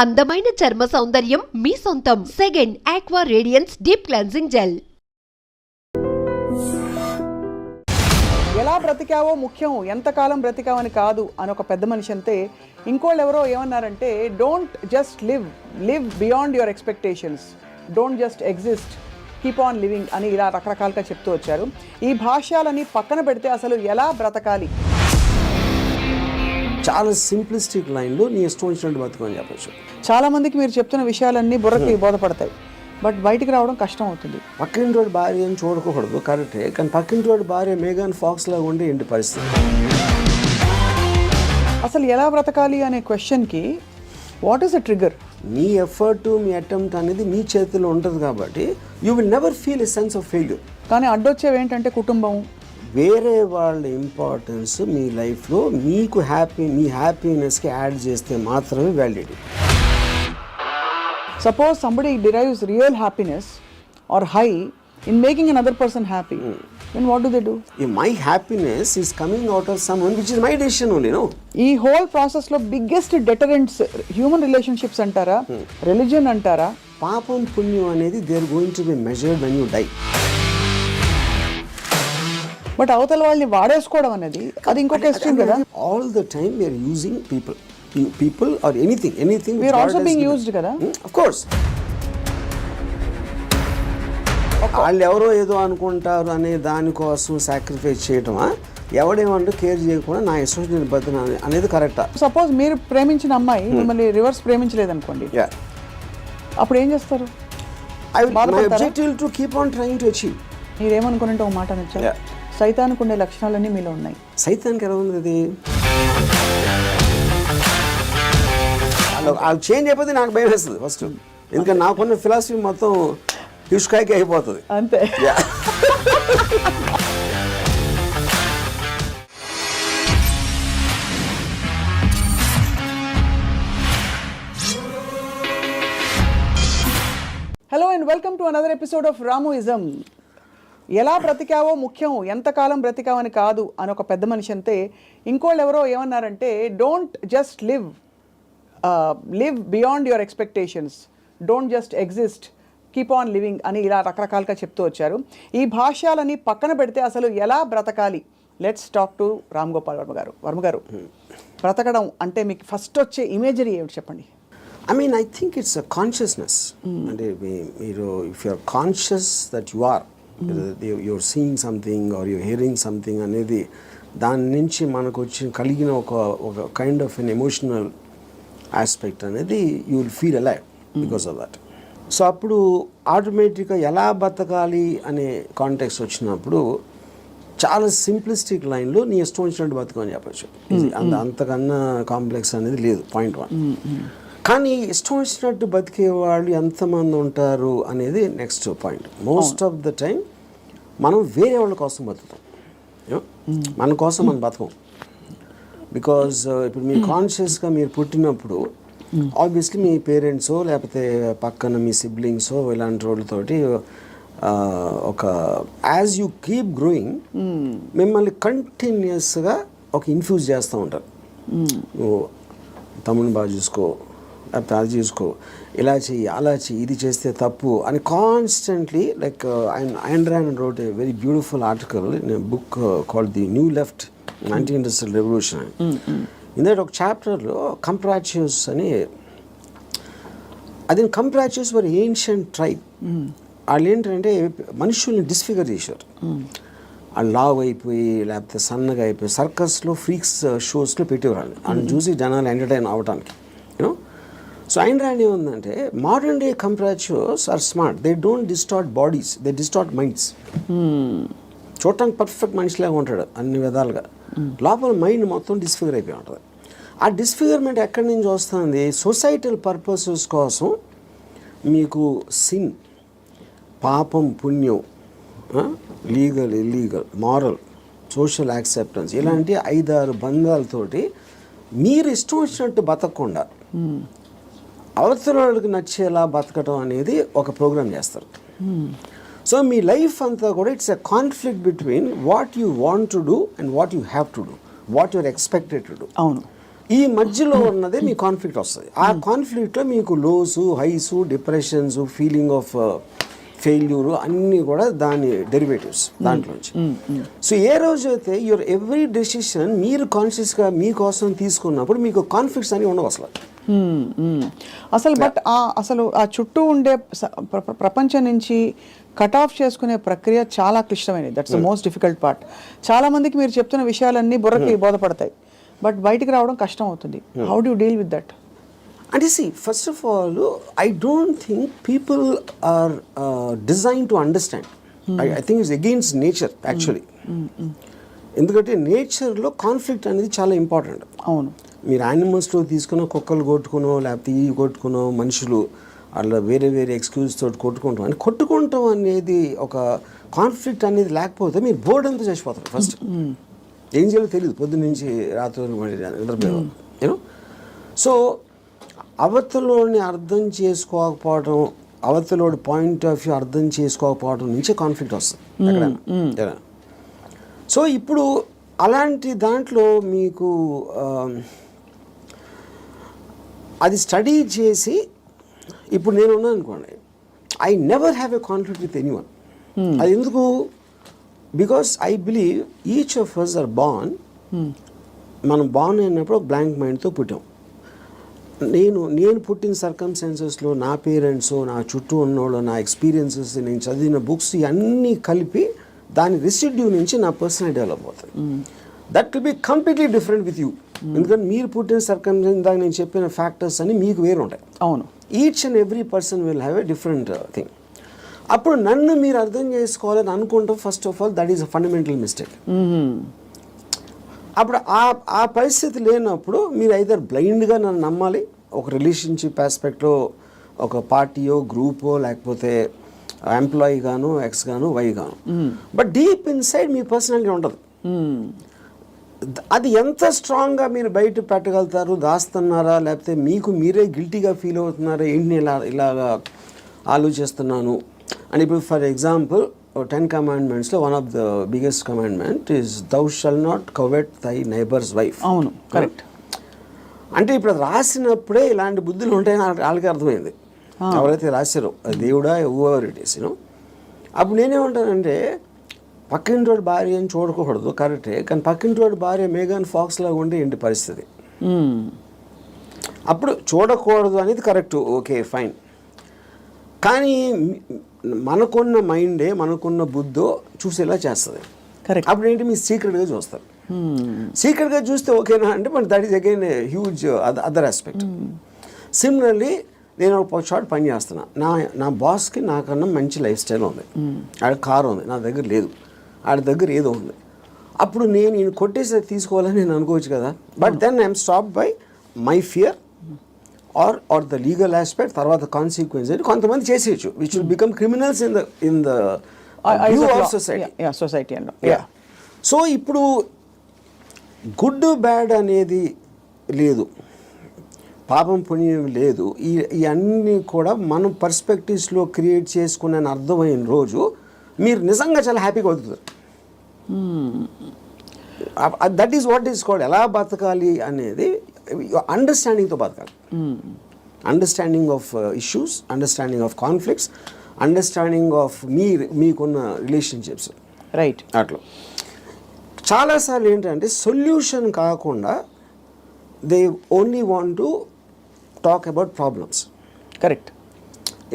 అందమైన చర్మ సౌందర్యం మీ సొంతం. Second aqua radiance deep cleansing gel. ఎలా బ్రతికావో ముఖ్యం, ఎంతకాలం బ్రతికావని కాదు అని ఒక పెద్ద మనిషి అంతే. ఇంకోళ్ళు ఎవరో ఏమన్నారంటే, don't just live beyond your expectations, don't just exist, keep on living అని ఇలా రకరకాలుగా చెప్తూ వచ్చారు. ఈ భాష్యాలని పక్కన పెడితే అసలు ఎలా బ్రతకాలి? చాలా సింప్లిస్టిక్ లైన్లో నీ ఇష్టం వచ్చినట్టు బతుకని చెప్పచ్చు. చాలామందికి మీరు చెప్తున్న విషయాలన్నీ బుర్రకి బోధపడతాయి, బట్ బయటికి రావడం కష్టం అవుతుంది. పక్కింటి వాడి భార్య అని చూడకూడదు, కరెక్టే. కానీ పక్కింటి వాడి భార్య మేఘాన్ ఫాక్స్ లాగా ఉండే ఏంటి పరిస్థితి? అసలు ఎలా బ్రతకాలి అనే క్వశ్చన్కి what is the trigger? Me effort, me attempt అనేది మీ చేతిలో ఉంటుంది కాబట్టి you will never feel a sense of failure. కానీ అడ్డొచ్చేవి ఏంటంటే కుటుంబం, వేరే వాళ్ళ ఇంపార్టెన్స్ మీ లైఫ్లో మీకు మీ హ్యాపీనెస్కి యాడ్ చేస్తే మాత్రమే validity. Suppose somebody derives real happiness or high in making another person happy, then what do they do? If my happiness is coming out of someone which is my decision only, no? ఈ whole ప్రాసెస్లో biggest deterrents human relationships అంటారా, religion అంటారా? పాపం పుణ్యం అనేది they are going to be measured when you die. But అవతల వాళ్ళని వాడేసుకోవడం అనేది అది ఇంకొక ఎక్స్ట్రీమ్ కదా. All the time we are using people or anything we are also being used kada. Of course. వాళ్ళు ఎవరో ఏదో అనుకుంటారు అనే దానికోసం సాక్రిఫైస్ చేయటమా, ఎవడేమంటూ కేర్ చేయకుండా నా ఇష్టం బతున అనేది కరెక్టా? సపోజ్ మీరు ప్రేమించిన అమ్మాయి మిమ్మల్ని రివర్స్ ప్రేమించలేదు అనుకోండి, అప్పుడు ఏం చేస్తారు? My objective to keep on trying to achieve. మీరేమనుకున్నట్టు ఒక మాట నచ్చారు, సైతానికి ఉండే లక్షణాలన్నీ మీలో ఉన్నాయి. సైతానికి ఎలా ఉంది అది? అది చేంజ్ అయిపోతే నాకు భయం వేస్తుంది ఫస్ట్, ఎందుకంటే నాకున్న ఫిలాసఫీ మొత్తం హిష్కాయకి అయిపోతుంది అంతే. Hello and welcome to another episode of రాముయిజం. ఎలా బ్రతికావో ముఖ్యం, ఎంతకాలం బ్రతికావని కాదు అని ఒక పెద్ద మనిషి అంతే. ఇంకోళ్ళు ఎవరో ఏమన్నారంటే, don't just live beyond your expectations, don't just exist, keep on living అని ఇలా రకరకాలుగా చెప్తూ వచ్చారు. ఈ భాష్యాలని పక్కన పెడితే అసలు ఎలా బ్రతకాలి? Let's talk to Ram Gopal Varma గారు. వర్మ గారు, బ్రతకడం అంటే మీకు ఫస్ట్ వచ్చే ఇమేజరీ ఏమిటి చెప్పండి? I think it's a consciousness. అంటే మీరు if you are conscious that you are, you're seeing something or you're hearing something అనేది దాని నుంచి మనకు వచ్చి కలిగిన ఒక kind of an emotional aspect అనేది you will feel alive because of that. So అప్పుడు ఆటోమేటిక్గా ఎలా బతకాలి అనే కాంటెక్స్ట్ వచ్చినప్పుడు చాలా సింప్లిస్టిక్ లైన్లో నీ ఇష్టం వచ్చినట్టు బతకమని చెప్పచ్చు. అంతకన్నా కాంప్లెక్స్ అనేది లేదు, పాయింట్ 1. కానీ ఇష్టం వచ్చినట్టు బతికే వాళ్ళు ఎంతమంది ఉంటారు అనేది next point. Most of the time మనం వేరే వాళ్ళ కోసం బతుకుతాం, మన కోసం మనం బతకం. బికాజ్ ఇప్పుడు మీ కాన్షియస్గా మీరు పుట్టినప్పుడు ఆబ్వియస్లీ మీ పేరెంట్సో లేకపోతే పక్కన మీ సిబ్లింగ్సో ఇలాంటి వాళ్ళతోటి ఒక యాజ్ యూ కీప్ గ్రోయింగ్ మిమ్మల్ని కంటిన్యూస్గా ఒక ఇన్ఫ్యూజ్ చేస్తూ ఉంటారు. నువ్వు తమ్ముని బాగా చూసుకో, లేకపోతే అది చూసుకో, ఇలా చెయ్యి, అలా చెయ్యి, ఇది చేస్తే తప్పు అని constantly. Like Ayn Rand wrote a very beautiful article in a book called The New Left, Anti-Industrial Revolution. ఇందులో ఒక చాప్టర్లో కంప్రాచ్యూస్ అని, అది కంప్రాచ్యూస్ వర్ ఏన్షియంట్ ట్రైబ్. వాళ్ళు ఏంటంటే మనుషుల్ని డిస్ఫిగర్ చేశారు. వాళ్ళు లావ్ అయిపోయి లేకపోతే సన్నగా అయిపోయి సర్కస్లో ఫ్రీక్స్ షోస్లో పెట్టేవాళ్ళు, వాళ్ళని చూసి జనాలు ఎంటర్టైన్ అవ్వడానికి. యూనో, సో Ayn Rand ఏముందంటే, modern day comprachicos are smart, they don't distort bodies, they distort minds. చూడటానికి పర్ఫెక్ట్ మనిషిలాగా ఉంటాడు అన్ని విధాలుగా, లోపల మైండ్ మొత్తం డిస్ఫిగర్ అయిపోయి ఉంటుంది. ఆ డిస్ఫిగర్మెంట్ ఎక్కడి నుంచి వస్తుంది? సొసైటల్ పర్పసెస్ కోసం మీకు సిన్, పాపం పుణ్యం, legal illegal, moral, social acceptance, ఇలాంటి 5-6 బంధాలతోటి మీరు ఇష్టం వచ్చినట్టు బతకకుండా అవతల వాళ్ళకి నచ్చేలా బతకటం అనేది ఒక ప్రోగ్రామ్ చేస్తారు. సో మీ లైఫ్ అంతా కూడా it's a conflict between what you want to do and what you have to do, what you're expected to do. అవును. ఈ మధ్యలో ఉన్నదే మీ కాన్ఫ్లిక్ట్ వస్తుంది. ఆ కాన్ఫ్లిక్ట్లో మీకు lows, highs, depressions, feeling of failure అన్నీ కూడా దాని డెరివేటివ్స్ దాంట్లోంచి. సో ఏ రోజైతే యువర్ ఎవ్రీ డెసిషన్ మీరు కాన్షియస్గా మీకోసం తీసుకున్నప్పుడు మీకు కాన్ఫ్లిక్ట్స్ అని ఉండవు అసలు. అసలు బట్ అసలు ఆ చుట్టూ ఉండే ప్రపంచం నుంచి కట్ ఆఫ్ చేసుకునే ప్రక్రియ చాలా క్లిష్టమైనది. That's the most difficult part. చాలా మందికి మీరు చెప్తున్న విషయాలన్నీ బుర్రకి బోధపడతాయి, బట్ బయటికి రావడం కష్టం అవుతుంది. How do you deal with that? అంటే see, first of all, I don't think people are designed to understand. I think it's against nature actually. ఎందుకంటే నేచర్లో కాన్ఫ్లిక్ట్ అనేది చాలా ఇంపార్టెంట్. అవును. మీరు యానిమల్స్లో తీసుకున్న కుక్కలు కొట్టుకునో లేకపోతే ఈ కొట్టుకునో మనుషులు అట్లా వేరే వేరే ఎక్స్క్యూజ్ తోటి కొట్టుకుంటాం. అంటే కొట్టుకుంటాం అనేది ఒక కాన్ఫ్లిక్ట్ అనేది లేకపోతే మీరు బోర్డు అంతా చచ్చిపోతారు. ఫస్ట్ ఏం చేయాలో తెలియదు, పొద్దున్న నుంచి రాత్రి నిద్రపోయేవారు. యూనో, సో అవతలోని అర్థం చేసుకోకపోవడం, అవతలోడి పాయింట్ ఆఫ్ వ్యూ అర్థం చేసుకోకపోవడం నుంచే కాన్ఫ్లిక్ట్ వస్తుంది ఎక్కడైనా. సో ఇప్పుడు అలాంటి దాంట్లో మీకు అది స్టడీ చేసి ఇప్పుడు నేను ఉన్నాను అనుకోండి, I never have a conflict with anyone. అది ఎందుకు? Because I believe each of us are born. మనం బార్న్ అయినప్పుడు ఒక బ్లాంక్ మైండ్తో పుట్టాం. నేను పుట్టిన సర్కమ్స్టాన్సెస్లో నా పేరెంట్స్, నా చుట్టూ ఉన్నోళ్ళు, నా ఎక్స్పీరియన్సెస్, నేను చదివిన బుక్స్ ఇవన్నీ కలిపి దాని రెసిడ్యూ నుంచి నా పర్సనల్ డెవలప్ అవుతుంది. That will be completely different with you. ఎందుకంటే మీరు పుట్టిన సర్కమ్స్టాన్స్, ఇందాక నేను చెప్పిన ఫ్యాక్టర్స్ అన్ని మీకు వేరు ఉంటాయి. అవును. Each and every person will have a different thing. అప్పుడు నన్ను మీరు అర్థం చేసుకోవాలని అనుకుంటాం. First of all that is a fundamental mistake. అప్పుడు ఆ పరిస్థితి లేనప్పుడు మీరు ఐదర్ బ్లైండ్గా నన్ను నమ్మాలి, ఒక రిలేషన్షిప్ ఆస్పెక్ట్లో ఒక పార్టీయో గ్రూపో లేకపోతే ఎంప్లాయీ గాను, ఎక్స్ గాను, వై గాను. But deep inside me personality ఉండదు. అది ఎంత స్ట్రాంగ్గా మీరు బయట పెట్టగలుగుతారు, దాస్తున్నారా లేకపోతే మీకు మీరే గిల్టీగా ఫీల్ అవుతున్నారా, ఏంటి ఇలాగా ఆలోచిస్తున్నాను అని. ఇప్పుడు ఫర్ ఎగ్జాంపుల్ 10 commandmentsలో one of the biggest commandment is thou shall not covet thy neighbour's wife. అవును, కరెక్ట్. అంటే ఇప్పుడు అది రాసినప్పుడే ఇలాంటి బుద్ధులు ఉంటాయని వాళ్ళకి అర్థమైంది, ఎవరైతే రాశారో దేవుడా ఎవర్ ఇట్ ఈస్. యూనో, అప్పుడు నేనేమంటానంటే పక్కింటోడి భార్య అని చూడకూడదు, కరెక్టే. కానీ పక్కింటోడి భార్య మేఘన్ ఫాక్స్ లాగా ఉంటే ఏంటి పరిస్థితి? అప్పుడు చూడకూడదు అనేది కరెక్ట్, ఓకే ఫైన్. కానీ మనకున్న మైండే, మనకున్న బుద్ధో చూసేలా చేస్తుంది. కరెక్ట్. అప్పుడు ఏంటి, మీరు సీక్రెట్గా చూస్తారు. సీక్రెట్గా చూస్తే ఓకేనా అంటే, but that is again huge other aspect. Similarly నేను ఒక షార్ట్ పని చేస్తున్నా, నా బాస్కి నాకన్నా మంచి లైఫ్ స్టైల్ ఉంది, ఆడ కారు ఉంది, నా దగ్గర లేదు, ఆడ దగ్గర ఏదో ఉంది. అప్పుడు నేను కొట్టేసి తీసుకోవాలని నేను అనుకోవచ్చు కదా. But then I'm stop by my fear or the legal aspect, తర్వాత కాన్సిక్వెన్స్ అని కొంతమంది చేసేయచ్చు, which will become criminals in the view of society. So ఇప్పుడు గుడ్ బ్యాడ్ అనేది లేదు, పాపం పుణ్యం లేదు. ఇవన్నీ కూడా మనం పర్స్పెక్టివ్స్లో క్రియేట్ చేసుకునే అర్థమైన రోజు మీరు నిజంగా చాలా హ్యాపీగా అవుతుంది. That is what is called ఎలా బతకాలి అనేది అండర్స్టాండింగ్తో బతకాలి. Understanding of issues, understanding of conflicts, understanding of మీకున్న రిలేషన్షిప్స్. రైట్. అట్లా చాలాసార్లు ఏంటంటే సొల్యూషన్ కాకుండా they only want to talk about problems. Correct.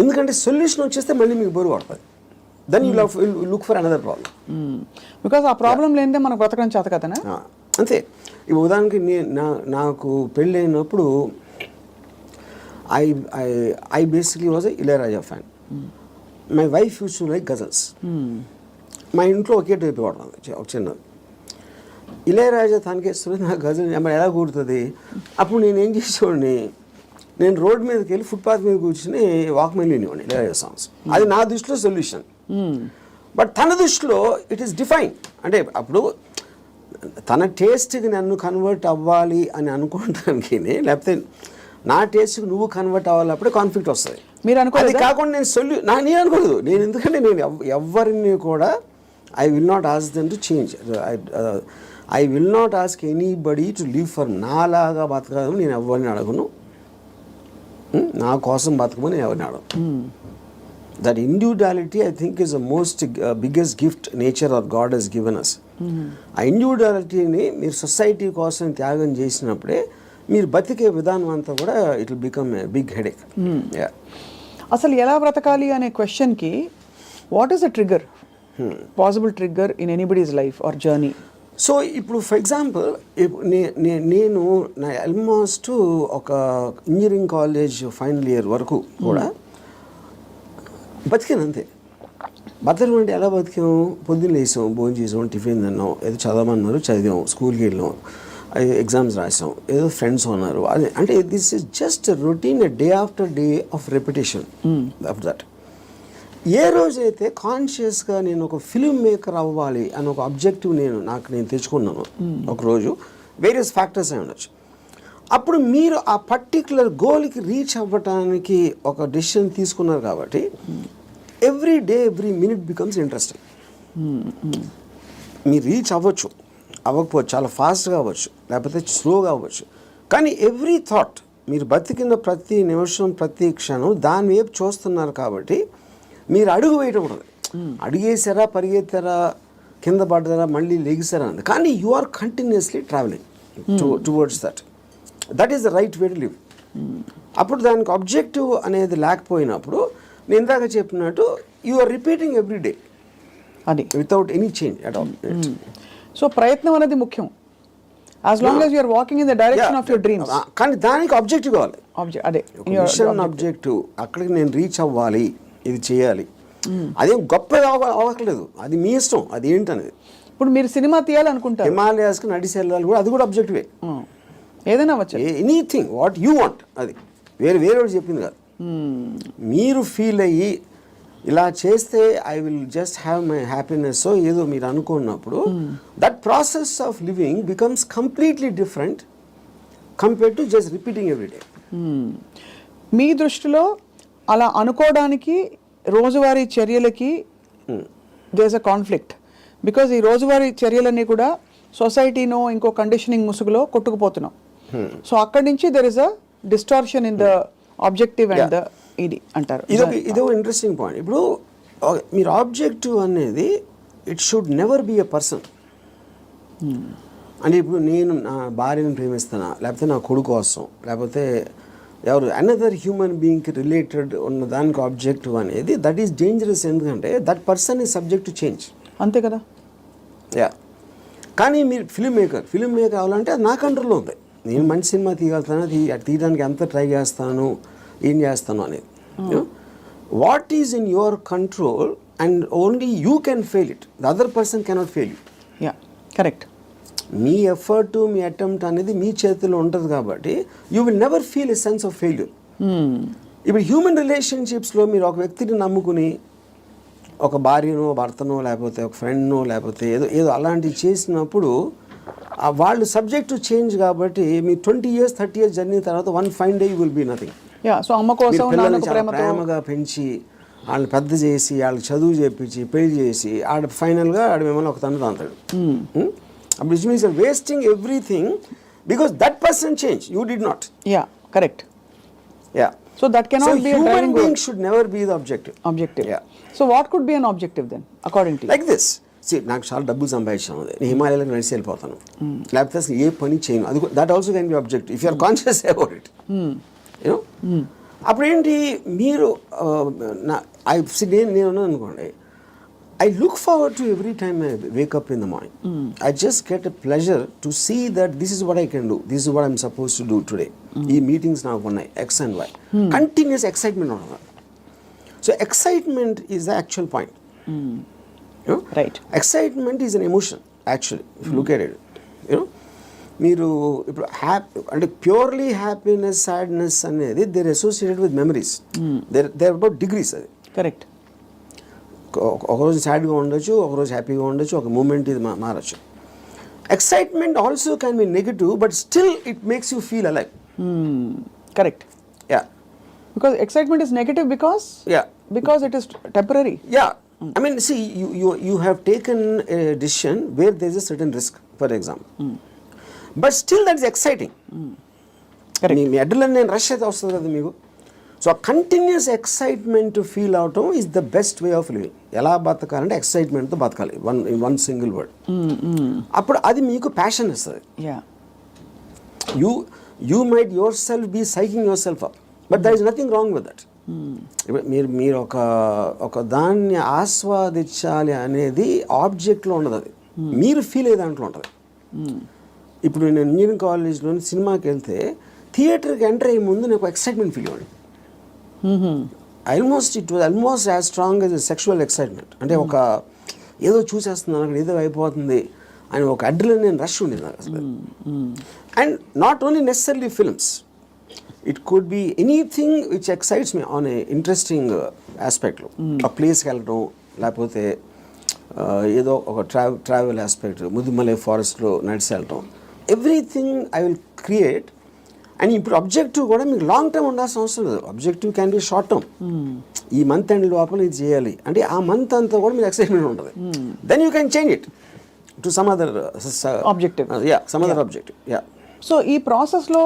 ఎందుకంటే సొల్యూషన్ వచ్చేస్తే మళ్ళీ మీకు బరువు పడుతుంది. Then you look for another problem. Because ఆ ప్రాబ్లం లేనిదే మనకు బతకడం చేత కదనా. అంతే. ఇప్పుడు ఉదాహరణకి నాకు పెళ్ళి అయినప్పుడు I basically was a Ilaiyaraaja fan. My wife use to like ghazals. మా ఇంట్లో ఒకే టైప్ వాడుతుంది, ఒక చిన్నది. ఇళయరాజా తనకేస్తుంది, నాకు గజల్ మరి ఎలా కూడుతుంది. అప్పుడు నేనేం చేసేవాడిని, నేను రోడ్ మీదకి వెళ్ళి ఫుట్పాత్ మీద కూర్చుని వాక్మెన్ వినేవాడిని ఇళయరాజా సాంగ్స్. అది నా దృష్టిలో సొల్యూషన్. బట్ తన దృష్టిలో ఇట్ ఈస్ డిఫైన్. అంటే అప్పుడు తన టేస్ట్కి నన్ను కన్వర్ట్ అవ్వాలి అని అనుకోవడానికి, లేకపోతే నా టేస్ట్కి నువ్వు కన్వర్ట్ అవ్వాలి, అప్పుడే కాన్ఫ్లిక్ట్ వస్తుంది. మీరు అనుకోలేదు. అది కాకుండా నేను అనుకోలేదు. నేను ఎందుకంటే నేను ఎవరిని కూడా I will not ask them to change. I will not ask anybody to live for నాలాగా బతకడం నేను ఎవరిని అడగను, నా కోసం బతకమని నేను ఎవరిని అడగను. That individuality I think is the most biggest gift nature or God he's given us. ఆ ఇండివిజువాలిటీని మీరు సొసైటీ కోసం త్యాగం చేసినప్పుడే మీరు బతికే విధానం అంతా కూడా it will become a big headache. అసలు ఎలా బ్రతకాలి అనే క్వశ్చన్కి what is the trigger, possible trigger in anybody's life or journey? So ఇప్పుడు ఫర్ ఎగ్జాంపుల్ నేను నా ఆల్మోస్ట్ ఒక ఇంజనీరింగ్ కాలేజ్ ఫైనల్ ఇయర్ వరకు కూడా బతికాను అంతే. బతకడం అంటే ఎలా బతికాము? పొద్దున్న లేసాం, భోజనం చేసాం, టిఫిన్ తిన్నాం, ఏదో చదవమన్నారు చదివాం, స్కూల్కి వెళ్ళాం, ఎగ్జామ్స్ రాసాం, ఏదో ఫ్రెండ్స్ ఉన్నారు. అది అంటే this is just routine, day after day of repetition of that. ఏ రోజైతే కాన్షియస్గా నేను ఒక ఫిల్మ్ మేకర్ అవ్వాలి అని ఒక ఆబ్జెక్టివ్ నేను తెచ్చుకున్నాను ఒకరోజు, వేరియస్ ఫ్యాక్టర్స్ అయి ఉండొచ్చు, అప్పుడు మీరు ఆ పర్టిక్యులర్ గోల్కి రీచ్ అవ్వటానికి ఒక డెసిషన్ తీసుకున్నారు కాబట్టి every day every minute becomes interesting. మీరు రీచ్ అవ్వచ్చు, అవ్వకపోవచ్చు, చాలా ఫాస్ట్గా అవ్వచ్చు, లేకపోతే స్లోగా అవ్వచ్చు, కానీ ఎవ్రీ థాట్, మీరు బతికిన ప్రతి నిమిషం ప్రతి క్షణం దాని వైపు చూస్తున్నారు కాబట్టి మీరు అడుగు వేయటం ఉండదు. అడిగేసారా, పరిగెత్తారా, కింద పడ్డారా, మళ్ళీ లెగిసారా అంది, కానీ you are continuously travelling towards that is the right way to live. అప్పుడు దానికి ఆబ్జెక్టివ్ అనేది లేకపోయినప్పుడు నేను ఇందాక చెప్పినట్టు you are repeating every day అది without any change at all. So ప్రయత్నం అనేది ముఖ్యం, as long as you are walking in the direction of your dreams. కానీ దానికి ఆబ్జెక్టివ్ కావాలి, అదే మిషన్ ఆబ్జెక్టివ్. అక్కడికి నేను రీచ్ అవ్వాలి, ఇది చేయాలి, అదేం గొప్ప అవ్వట్లేదు, అది మీ ఇష్టం, అది ఏంటనేది. ఇప్పుడు మీరు సినిమా తీయాలనుకుంటారు, హిమాలయాస్కి నడిచి వెళ్ళాలి కూడా, అది కూడా ఆబ్జెక్టివే. ఏదైనా అవ్వచ్చు, ఎనీథింగ్ వాట్ యూ వాంట్, అది వేరే చెప్పింది కాదు. మీరు ఫీల్ అయ్యి ఇలా చేస్తే I will just have my happiness ఏదో మీరు అనుకున్నప్పుడు that process of living becomes completely different compared to just repeating every day. మీ దృష్టిలో అలా అనుకోవడానికి రోజువారీ చర్యలకి there is a conflict, because ఈ రోజువారీ చర్యలన్నీ కూడా సొసైటీనో ఇంకో కండిషనింగ్ ముసుగులో కొట్టుకుపోతున్నాం. సో అక్కడి నుంచి there is a distortion in the objective and the ఇది అంటారు. ఇదో ఇంట్రెస్టింగ్ పాయింట్. ఇప్పుడు మీరు ఆబ్జెక్టివ్ అనేది it should never be a person. అంటే ఇప్పుడు నేను నా భార్యను ప్రేమిస్తానా, లేకపోతే నా కొడుకు కోసం, లేకపోతే ఎవరు అనదర్ హ్యూమన్ బీయింగ్కి రిలేటెడ్ ఉన్న దానికి ఆబ్జెక్టివ్ అనేది దట్ ఈస్ డేంజరస్. ఎందుకంటే that person is subject to change. అంతే కదా. కానీ మీరు ఫిల్మ్ మేకర్ అవ్వాలంటే అది నా కంట్రోల్లో ఉంది. నేను మంచి సినిమా తీయగలుగుతాను, తీయడానికి ఎంత ట్రై చేస్తాను, ఏం చేస్తాను అనేది. What is in your control and only you can fail it, the other person cannot fail you. Correct. Me effort, me attempt అనేది మీ చేతిలో ఉంటుంది కాబట్టి you will never feel a sense of failure. ఇప్పుడు human రిలేషన్షిప్స్లో మీరు ఒక వ్యక్తిని నమ్ముకుని ఒక భార్యనో, భర్తనో, లేకపోతే ఒక ఫ్రెండ్నో, లేకపోతే ఏదో అలాంటివి చేసినప్పుడు వాళ్ళు సబ్జెక్ట్ టు చేంజ్ కాబట్టి మీ 20 years 30 years జర్నీ తర్వాత one fine day you will be nothing. So అమ్మ కోసం ప్రేమగా పెంచి వాళ్ళని పెద్ద చేసి వాళ్ళకి చదువు చేపించి పెళ్లి చేసి ఫైనల్గా మిమ్మల్ని ఒక తండ్రి అంటాడు. Which means you're wasting everything because that person changed, you did not. Correct. So that cannot be a driving human being should never be the objective. So what could be an objective then according to you? Like this, see, నాకు చాలా డబ్బులు సంపాదించాను, నేను హిమాలయాలకు నడిచి వెళ్ళిపోతాను, లేకపోతే అసలు ఏ పని చేయను, అది that also can be objective if you are conscious about it. You know అప్పుడేంటి మీరు నేను అనుకోండి, I look forward to every time I wake up in the morning. I just get a pleasure to see that this is what I can do. This is what I'm supposed to do today. Ee meetings now unnai X and Y. Continuous excitement on that. So excitement is the actual point. You know? Right. Excitement is an emotion actually if you look at it. You know? మీరు ఇప్పుడు అంటే purely happiness, sadness అనేది they're associated with memories. They're about degrees అది. Correct. ఒకరోజు సాడ్గా ఉండొచ్చు, ఒకరోజు హ్యాపీగా ఉండొచ్చు, ఒక మూమెంట్ ఇది మారచ్చు. Excitement also can be negative but still it makes you feel alive. Correct. Because excitement is negative because it is temporary. I mean, see, you have taken a decision where there is a certain risk, for example. But still that is exciting. Me adrenaline rush అయితే వస్తుంది కదా మీకు. So ఆ continuous excitement feel అవటం is the best way of living. ఎలా బతకాలంటే ఎక్సైట్మెంట్తో బతకాలి, one single word. అప్పుడు అది మీకు ప్యాషన్ ఇస్తుంది. You might yourself be psyching yourself up, but there is nothing wrong with that. మీరు ఒక దాన్ని ఆస్వాదించాలి అనేది ఆబ్జెక్ట్లో ఉండదు, అది మీరు ఫీల్ అయ్యే దాంట్లో ఉంటుంది. ఇప్పుడు నేను ఇంజనీరింగ్ కాలేజ్లో సినిమాకి వెళ్తే థియేటర్కి ఎంటర్ అయ్యే ముందు నాకు ఎక్సైట్మెంట్ ఫీల్ అవ్వండి. It was almost as strong as sexual excitement. అంటే ఒక ఏదో చూసేస్తున్నాను అక్కడ, ఏదో అయిపోతుంది అని ఒక అడ్రినలిన్ రష్ ఉండేది నాకు అసలు. And not only necessary films, it could be anything which excites me on a interesting ఆస్పెక్ట్లో. ఆ ప్లేస్కి వెళ్ళడం, లేకపోతే ఏదో ఒక ట్రావెల్ ఆస్పెక్ట్, ముదుమలై ఫారెస్ట్లో నడిచి వెళ్ళటం, everything I will create. And ఇప్పుడు అబ్జెక్టివ్ కూడా మీకు లాంగ్ టర్మ్ ఉండాల్సిన అవసరం లేదు. Objective can be short term. ఈ మంత్ ఎండ్ లోపల ఇది చేయాలి అంటే ఆ మంత్ అంతా కూడా మీకు ఎక్సైట్మెంట్ ఉంటుంది. Then you can change it to some other objective. Some other objective. So ఈ ప్రాసెస్లో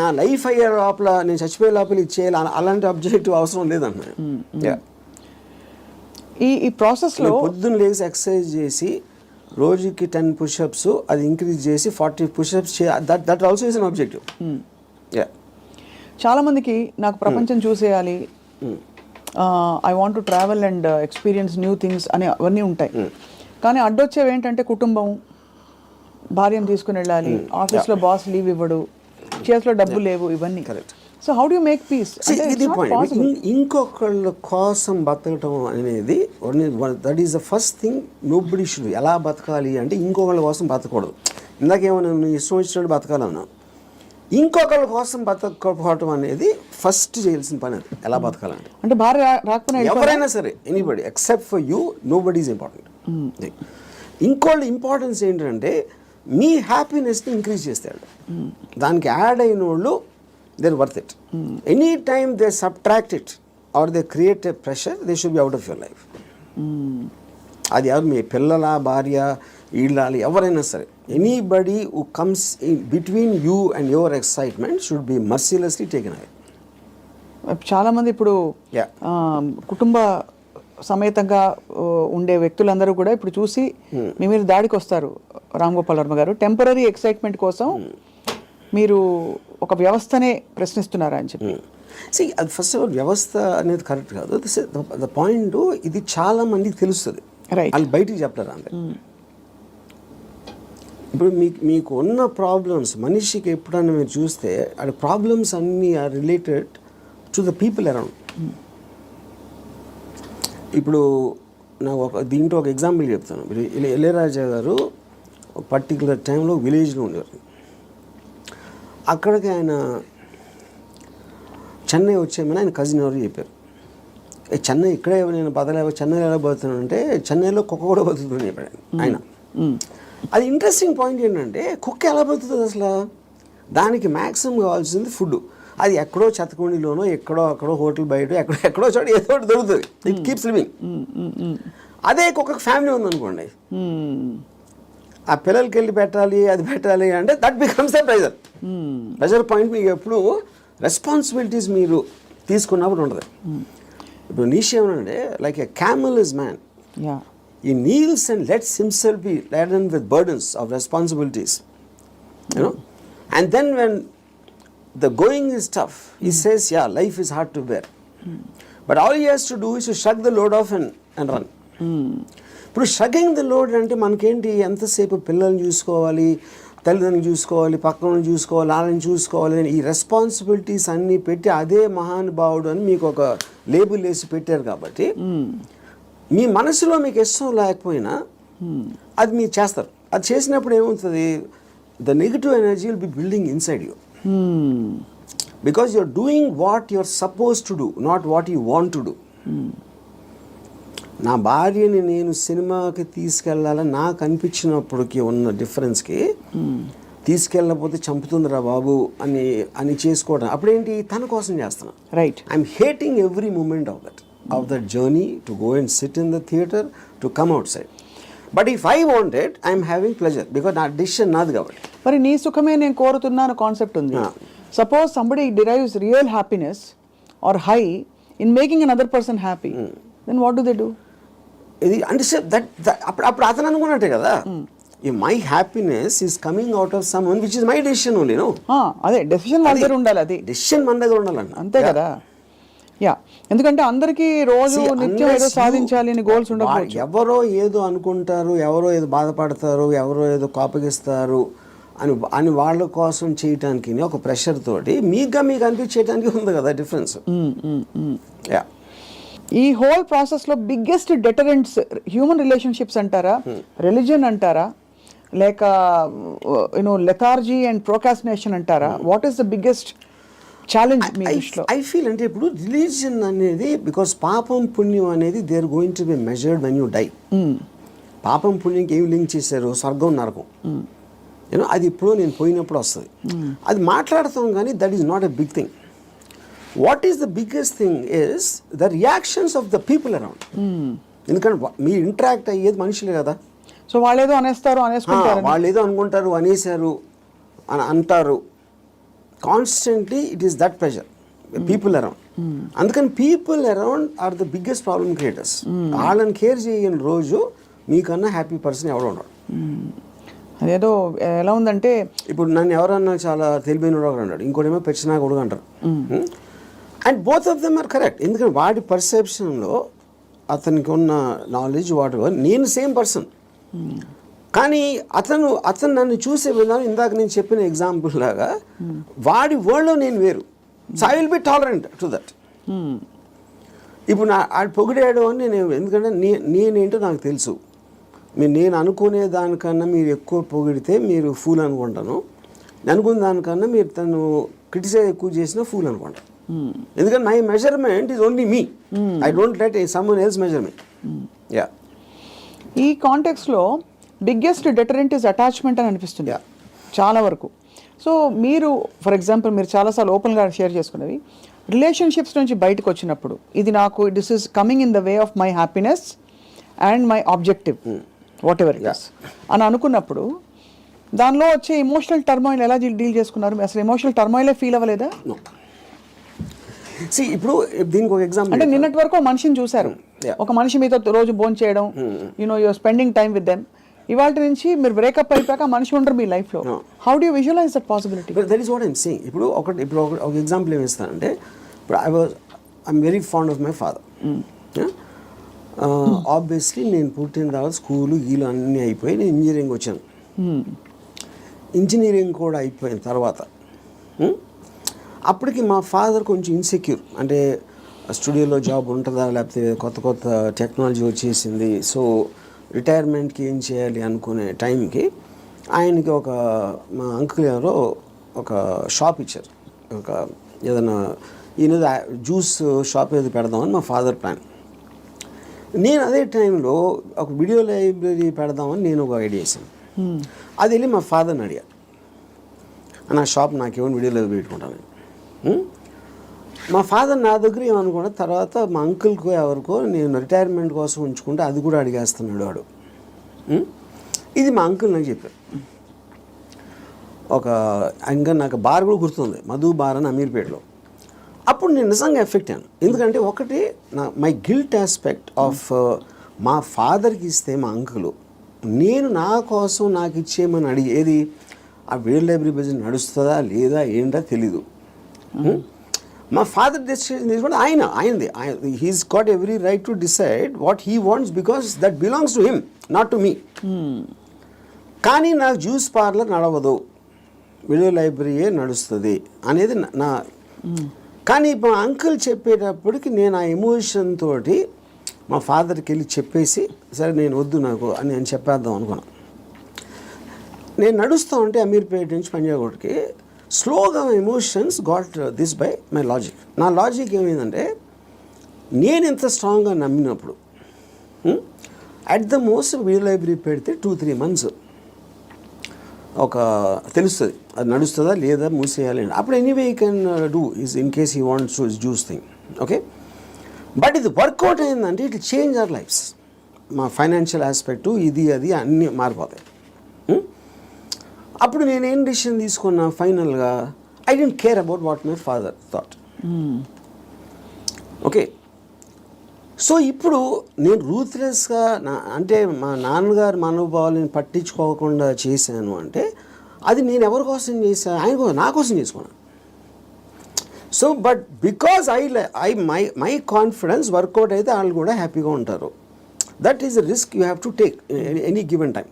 నా లైఫ్ అయ్యే లోపల, నేను చచ్చిపోయే లోపల ఇది చేయాలి, అలాంటి అబ్జెక్టివ్ అవసరం లేదన్న. ఈ ప్రాసెస్లో పొద్దున్న లేచి ఎక్సర్సైజ్ చేసి రోజుకి 10 పుషప్స్, అది ఇంక్రీజ్ చేసి 40 pushups that also is an objective. చాలా మందికి నాకు ప్రపంచం చూసేయాలి, I want to travel and experience new things అని అవన్నీ ఉంటాయి. కానీ అడ్డొచ్చేవి ఏంటంటే కుటుంబం, భార్యను తీసుకుని వెళ్ళాలి, ఆఫీస్లో బాస్ లీవ్ ఇవ్వడు, చేతిలో డబ్బు లేవు, ఇవన్నీ. So how do you make peace? ఇది పాయింట్. ఇంకొకళ్ళ కోసం బతకటం అనేది that is the first thing nobody should. ఎలా బతకాలి అంటే ఇంకొకళ్ళ కోసం బతకూడదు. ఇందాకేమన్నా నువ్వు ఇష్టం వచ్చినట్టు బతకాలన్నా, ఇంకొకళ్ళ కోసం బతకపోవటం అనేది ఫస్ట్ చేయాల్సిన పని. అది ఎలా బతకాలంటే, అంటే భార్య రాకపోయినా ఎవరైనా సరే, anybody except for you, nobody is important. ఇంకోళ్ళ ఇంపార్టెన్స్ ఏంటంటే మీ హ్యాపీనెస్ని ఇంక్రీజ్ చేస్తాడు. దానికి యాడ్ అయిన వాళ్ళు they're worth it. Any time they subtract it or they create a pressure, they should be out of your life. అది ఎవరు, మీ పిల్లల, భార్య, ఇళ్ళాలి, ఎవరైనా సరే, anybody who comes in between you and your excitement should be mercilessly taken away. చాలా మంది ఇప్పుడు కుటుంబ సమేతంగా ఉండే వ్యక్తులందరూ కూడా ఇప్పుడు చూసి మీ మీద దాడికి వస్తారు. రామ్ గోపాల్ వర్మ గారు, టెంపరీ ఎక్సైట్మెంట్ కోసం మీరు ఒక వ్యవస్థనే ప్రశ్నిస్తున్నారా అని చెప్పి. అది ఫస్ట్ ఆఫ్ ఆల్ వ్యవస్థ అనేది కరెక్ట్ కాదు. ద పాయింట్, ఇది చాలా మందికి తెలుస్తుంది, వాళ్ళు బయటికి చెప్తారు అంతే. ఇప్పుడు మీకు ఉన్న ప్రాబ్లమ్స్, మనిషికి ఎప్పుడన్నా మీరు చూస్తే ఆ ప్రాబ్లమ్స్ అన్నీ are related to the people around. ఇప్పుడు నాకు దీంట్లో ఒక ఎగ్జాంపుల్ చెప్తాను. ఇళయరాజా గారు పర్టికులర్ టైంలో విలేజ్లో ఉండేవారు. అక్కడికి ఆయన చెన్నై వచ్చేయమని ఆయన కజిన్ ఎవరు చెప్పారు. చెన్నై ఇక్కడే నేను బతలేవో, చెన్నైలో ఎలా బతుకుతున్నాను అంటే చెన్నైలో కుక్క కూడా బతుకుతుంది చెప్పాడు ఆయన. అది ఇంట్రెస్టింగ్ పాయింట్ ఏంటంటే, కుక్క ఎలా బతుకుతుంది అసలు? దానికి మ్యాక్సిమం కావాల్సింది ఫుడ్. అది ఎక్కడో చెత్తకుండిలోనో, ఎక్కడో అక్కడో హోటల్ బయట ఎక్కడో చోట ఏదో ఒకటి దొరుకుతుంది. It keeps living. అదే కుక్కకు ఫ్యామిలీ ఉందనుకోండి, ఆ పిల్లలకి వెళ్ళి పెట్టాలి, అది పెట్టాలి అంటే that becomes the pressure point. మీకు ఎప్పుడు రెస్పాన్సిబిలిటీస్ మీరు తీసుకున్నప్పుడు ఉంటుంది. ఇప్పుడు నీషే ఏమనంటే, like a camel is man, he kneels and lets himself be laden with burdens of responsibilities, you know, and then when the going is tough, he says, yeah, life is hard to bear, but all he has to do is to shrug the load off and run. ఇప్పుడు షగ్గింగ్ the load అంటే మనకేంటి, ఎంతసేపు పిల్లల్ని చూసుకోవాలి, తల్లిదండ్రులు చూసుకోవాలి, పక్కన చూసుకోవాలి, వాళ్ళని చూసుకోవాలి అని ఈ రెస్పాన్సిబిలిటీస్ అన్నీ పెట్టి అదే మహానుభావుడు అని మీకు ఒక లేబుల్ వేసి పెట్టారు. కాబట్టి మీ మనసులో మీకు ఇష్టం లేకపోయినా అది మీరు చేస్తారు. అది చేసినప్పుడు ఏమవుతుంది, the negative energy will be building inside you, because you are doing what you are suppose to do, not what you want to do. నా భార్యని నేను సినిమాకి తీసుకెళ్ళాలని నాకు అనిపించినప్పటికీ ఉన్న డిఫరెన్స్కి, తీసుకెళ్ళకపోతే చంపుతుందిరా బాబు అని చేసుకోవడం, అప్పుడేంటి, తన కోసం చేస్తున్నా. Right. I'm hating every moment of that. of that journey to go and sit in the theater to come outside. But if I want it, I am having pleasure because నా decision నాది కాబట్టి. మరి నీ సుఖమే నేను కోరుతున్నాను concept ఉంది. Suppose somebody derives real happiness or high in making another person happy, then what do they do? ఇది అంటే అప్పుడు అతను అనుకున్నట్టే కదా, my happiness is coming out of someone which is my decision only. No, అదే decision మన దగ్గర ఉండాలి, అది డెసిషన్ మన దగ్గర ఉండాలండి, అంతే కదా. యా, ఎందుకంటే అందరికీ రోజు నిత్యం ఏదో సాధించాలి అని గోల్స్ ఉండకపోవచ్చు. ఎవరో ఏదో అనుకుంటారు, ఎవరో ఏదో బాధపడతారు, ఎవరో ఏదో కోపగిస్తారు అని వాళ్ళ కోసం చేయటానికి ఒక ప్రెషర్ తోటి మీకు అనిపించేయడానికి ఉంది కదా డిఫరెన్స్. యా, ఈ హోల్ ప్రాసెస్లో బిగ్గెస్ట్ డెటరెంట్స్ హ్యూమన్ రిలేషన్షిప్స్ అంటారా, రిలీజన్ అంటారా, లేక లెథార్జీ అండ్ ప్రోకాస్టినేషన్ అంటారా? What is the biggest challenge మీ దృష్టిలో? ఐ ఫీల్ అంటే ఇప్పుడు రిలీజియన్ అనేది బికాస్ పాపం పుణ్యం అనేది they are going to be measured when you die. పాపం పుణ్యంకి ఏమి లింక్ చేశారు? స్వర్గం నరకం. అది ఇప్పుడు నేను పోయినప్పుడు వస్తుంది, అది మాట్లాడతాం కానీ that is not a big thing. What is the biggest thing is the reactions of the people around. ఎందుకంటే మీరు ఇంటరాక్ట్ అయ్యేది మనుషులే కదా. సో వాళ్ళు ఏదో అనేస్తారు, అనేసుకుంటారు, వాళ్ళు ఏదో అనుకుంటారు, అనేసారు అని అంటారు. Constantly it is that pressure people around. అందుకని people around are the biggest problem creators. వాళ్ళని కేర్ చేయని రోజు మీకన్నా హ్యాపీ పర్సన్ ఎవడో ఉండడు. అదేదో ఎలా ఉందంటే ఇప్పుడు నన్ను ఎవరన్నా చాలా తెలివైన అన్నాడు, ఇంకోటేమో పెచ్చినా కొడుకు అంటారు. And both of them are correct. ఎందుకంటే వాడి పర్సెప్షన్లో అతనికి ఉన్న నాలెడ్జ్ వాటి నేను సేమ్ పర్సన్, కానీ అతను నన్ను చూసే విధానం ఇందాక నేను చెప్పిన ఎగ్జాంపుల్ లాగా వాడి వరల్డ్లో నేను వేరు. So I will B tolerant to that. ఇప్పుడు ఆడు పొగిడాడు అని నేను, ఎందుకంటే నేనేంటో నాకు తెలుసు. నేను అనుకునే దానికన్నా మీరు ఎక్కువ పొగిడితే మీరు ఫూల్ అనుకుంటాను, అనుకునే దానికన్నా మీరు తను క్రిటిసైజ్ ఎక్కువ చేసినా ఫూల్ అనుకుంటాను. ఎందుకంటే my measurement is only me, I don't let someone else measure me. Yeah, ఈ కాంటెక్స్లో బిగ్గెస్ట్ డెటరెంట్ ఇస్ అటాచ్మెంట్ అని అనిపిస్తుంది చాలా వరకు. సో మీరు ఫర్ ఎగ్జాంపుల్ మీరు చాలాసార్లు ఓపెన్గా షేర్ చేసుకునేవి రిలేషన్షిప్స్ నుంచి బయటకు వచ్చినప్పుడు, ఇది నాకు this is coming in the way of my happiness and my objective what ever it is అని అనుకున్నప్పుడు దానిలో వచ్చే ఎమోషనల్ టర్మాయిల్ ఎలా డీల్ చేసుకున్నారు? అసలు ఎమోషనల్ టర్మాయిలే ఫీల్ అవ్వలేదా? ఇప్పుడు దీనికి ఒక ఎగ్జాంపుల్ అంటే నిన్నటి వరకు ఒక మనిషిని చూశారు, ఒక మనిషి మీతో రోజు భోజనం చేయడం, you're spending time with them. ఇవాళ నుంచి మీరు బ్రేకప్ అయిపోయాక మనిషి ఉండరు మీ లైఫ్లో. How do you visualise that possibility? That is what I'm saying. ఇప్పుడు ఒక ఎగ్జాంపుల్ ఏమి ఇస్తానంటే, ఇప్పుడు I'm very fond of my father. Obviously నేను పుట్టిన తర్వాత స్కూలు గీలు అన్నీ అయిపోయి నేను ఇంజనీరింగ్ వచ్చాను. ఇంజనీరింగ్ కూడా అయిపోయిన తర్వాత అప్పటికి మా ఫాదర్ కొంచెం ఇన్సెక్యూర్, అంటే స్టూడియోలో జాబ్ ఉంటుందా, లేకపోతే కొత్త టెక్నాలజీ వచ్చేసింది, సో రిటైర్మెంట్కి ఏం చేయాలి అనుకునే టైంకి ఆయనకి మా అంకుల్ ఎవరో ఒక షాప్ ఇచ్చారు. ఏదైనా ఈయన జ్యూస్ షాప్ ఏదో పెడదామని మా ఫాదర్ ప్లాన్. నేను అదే టైంలో ఒక వీడియో లైబ్రరీ పెడదామని నేను ఒక ఐడియా వేసాను. అది వెళ్ళి మా ఫాదర్ని అడిగా, నా షాప్ నాకేమో వీడియో లైబ్రరీ పెట్టుకుంటాను. మా ఫాదర్ నా దగ్గర ఏమనుకున్నా, తర్వాత మా అంకుల్కో ఎవరికో నేను రిటైర్మెంట్ కోసం ఉంచుకుంటే అది కూడా అడిగేస్తున్నాడు వాడు. ఇది మా అంకుల్ నాకు చెప్పారు. ఇంకా నాకు బార్ కూడా గుర్తుంది, మధు బార్ అని అమీర్పేటలో. అప్పుడు నేను నిజంగా ఎఫెక్ట్ అయ్యాను. ఎందుకంటే ఒకటి మై గిల్ట్ ఆస్పెక్ట్ ఆఫ్ మా ఫాదర్కి ఇస్తే మా అంకులు నేను నా కోసం నాకు ఇచ్చేయమని అడిగేది, ఆ వీడియో లైబ్రరీ బిజినెస్ నడుస్తుందా లేదా ఏంటో తెలీదు. మా ఫాదర్ డెసిషన్ తీసుకుంటే ఆయనది he's got every right to decide what he wants because that belongs to him, not to me. కానీ నాకు జ్యూస్ పార్లర్ నడవదు, వీడియో లైబ్రరీయే నడుస్తుంది అనేది నా. కానీ మా అంకుల్ చెప్పేటప్పటికి నేను ఆ ఎమోషన్ తోటి మా ఫాదర్కి వెళ్ళి చెప్పేసి, సరే నేను వద్దు నాకు అని నేను చెప్పేద్దాం అనుకున్నాను. నేను నడుస్తూ ఉంటే అమీర్పేట నుంచి పంజాగుట్కి స్లోగా emotions got this by my logic. నా లాజిక్ ఏమైందంటే, నేను ఎంత స్ట్రాంగ్గా నమ్మినప్పుడు at the most video library పెడితే 2-3 months తెలుస్తుంది అది నడుస్తుందా లేదా మూసేయాలి. అప్పుడు anyway you can do is in case he wants to juice thing. Okay, but ఇది వర్కౌట్ అయిందంటే ఇట్ చేంజ్ అవర్ లైఫ్స్. మా ఫైనాన్షియల్ ఆస్పెక్టు ఇది అది అన్నీ మారిపోతాయి. అప్పుడు నేనేం డిసిషన్ తీసుకున్నా ఫైనల్గా, I don't care about what my father thought. Okay, so ఇప్పుడు నేను రూత్లెస్గా అంటే మా నాన్నగారు మనోభావాలను పట్టించుకోకుండా చేశాను అంటే అది నేను ఎవరి కోసం చేశాను? ఆయన కోసం, నా కోసం చేసుకున్నాను. So but because my confidence work out అయితే వాళ్ళు కూడా హ్యాపీగా ఉంటారు. That is the risk you have to take any given time.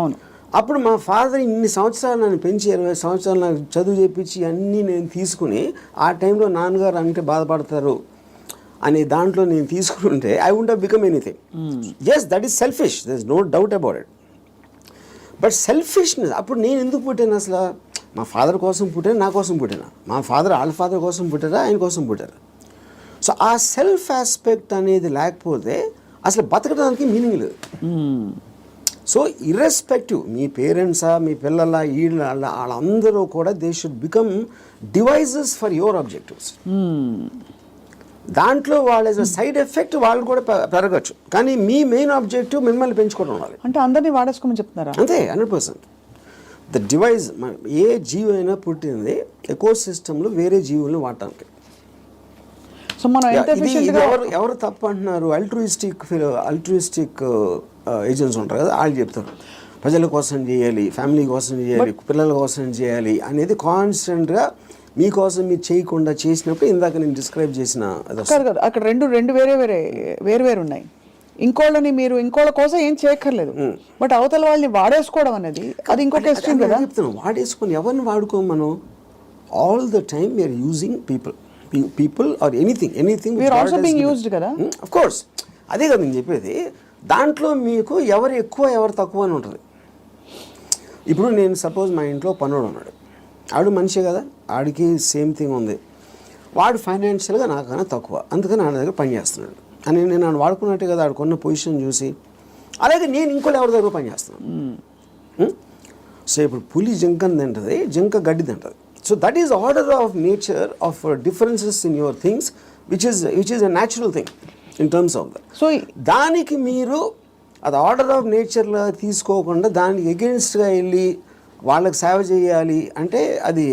అవును. అప్పుడు మా ఫాదర్ ఇన్ని సంవత్సరాలు నన్ను పెంచి 20 సంవత్సరాలు నాకు చదువు చేయించి అన్నీ నేను తీసుకుని ఆ టైంలో నాన్నగారు అంటే బాధపడతారు అనే దాంట్లో నేను తీసుకుంటే I won't have become anything. Yes, that is selfish, there is no doubt about it. But selfishness, అప్పుడు నేను ఎందుకు పుట్టాను అసలు? మా ఫాదర్ కోసం పుట్టాను, నా కోసం పుట్టాను. మా ఫాదర్ వాళ్ళ ఫాదర్ కోసం పుట్టారా, ఆయన కోసం పుట్టారు. సో ఆ సెల్ఫ్ ఆస్పెక్ట్ అనేది లేకపోతే అసలు బతకడానికి మీనింగ్ లేదు. సో ఇర్రెస్పెక్టివ్ మీ పేరెంట్సా, మీ పిల్లల, వాళ్ళందరూ కూడా they should become devices for your objectives. దాంట్లో వాళ్ళ సైడ్ ఎఫెక్ట్ వాళ్ళు కూడా పెరగచ్చు, కానీ మీ మెయిన్ ఆబ్జెక్టివ్ మిమ్మల్ని పెంచుకోవడం ఉండాలి. అంటే అందరినీ వాడేసుకోమని చెప్తున్నారా? అంతే, 100%. ద డివైజ్, ఏ జీవి అయినా పుట్టింది ఎకో సిస్టంలో వేరే జీవులను వాడటానికి. సో మనం ఎవరు తప్పు అంటున్నారు? అల్ట్రూయిస్టిక్ ఏజెంట్స్ ఉంటారు కదా, వాళ్ళు చెప్తారు ప్రజల కోసం చేయాలి, ఫ్యామిలీ కోసం చేయాలి, పిల్లల కోసం చేయాలి అనేది కాన్స్టెంట్గా. మీకోసం మీరు చేయకుండా చేసినప్పుడు ఇందాక నేను డిస్క్రైబ్ చేసిన అక్కడ రెండు వేరే ఉన్నాయి. ఇంకోళ్ళ కోసం ఏం చేయక్కర్లేదు, బట్ అవతల వాళ్ళని వాడేసుకోవడం అనేది అది ఇంకొక ఎక్స్ట్రీమ్ కదా. చెప్తున్నాను, వాడేసుకొని ఎవరిని వాడుకోం మనం. All the time we're using people or anything we're also being used కదా. ఆఫ్ కోర్స్, అదే కదా నేను చెప్పేది. దాంట్లో మీకు ఎవరు ఎక్కువ ఎవరు తక్కువ అని ఉంటుంది. ఇప్పుడు నేను సపోజ్ మా ఇంట్లో పనుడు ఉన్నాడు, ఆడు మనిషే కదా, ఆడికి సేమ్ థింగ్ ఉంది. వాడు ఫైనాన్షియల్గా నాకన్నా తక్కువ, అందుకని ఆడ దగ్గర పని చేస్తున్నాడు అని నేను నన్ను వాడుకున్నట్టే కదా ఆడుకున్న పొజిషన్ చూసి. అలాగే నేను ఇంకోటి ఎవరి దగ్గర పని చేస్తున్నాను. సో ఇప్పుడు పులి జింకని తింటుంది, జింక గడ్డి తింటుంది. So that is order of nature of differences in your things which is a natural thing in terms of that. So దానికి మీరు అది ఆర్డర్ ఆఫ్ నేచర్లో తీసుకోకుండా దానికి ఎగెన్స్ట్గా వెళ్ళి వాళ్ళకి సేవ చేయాలి అంటే అది.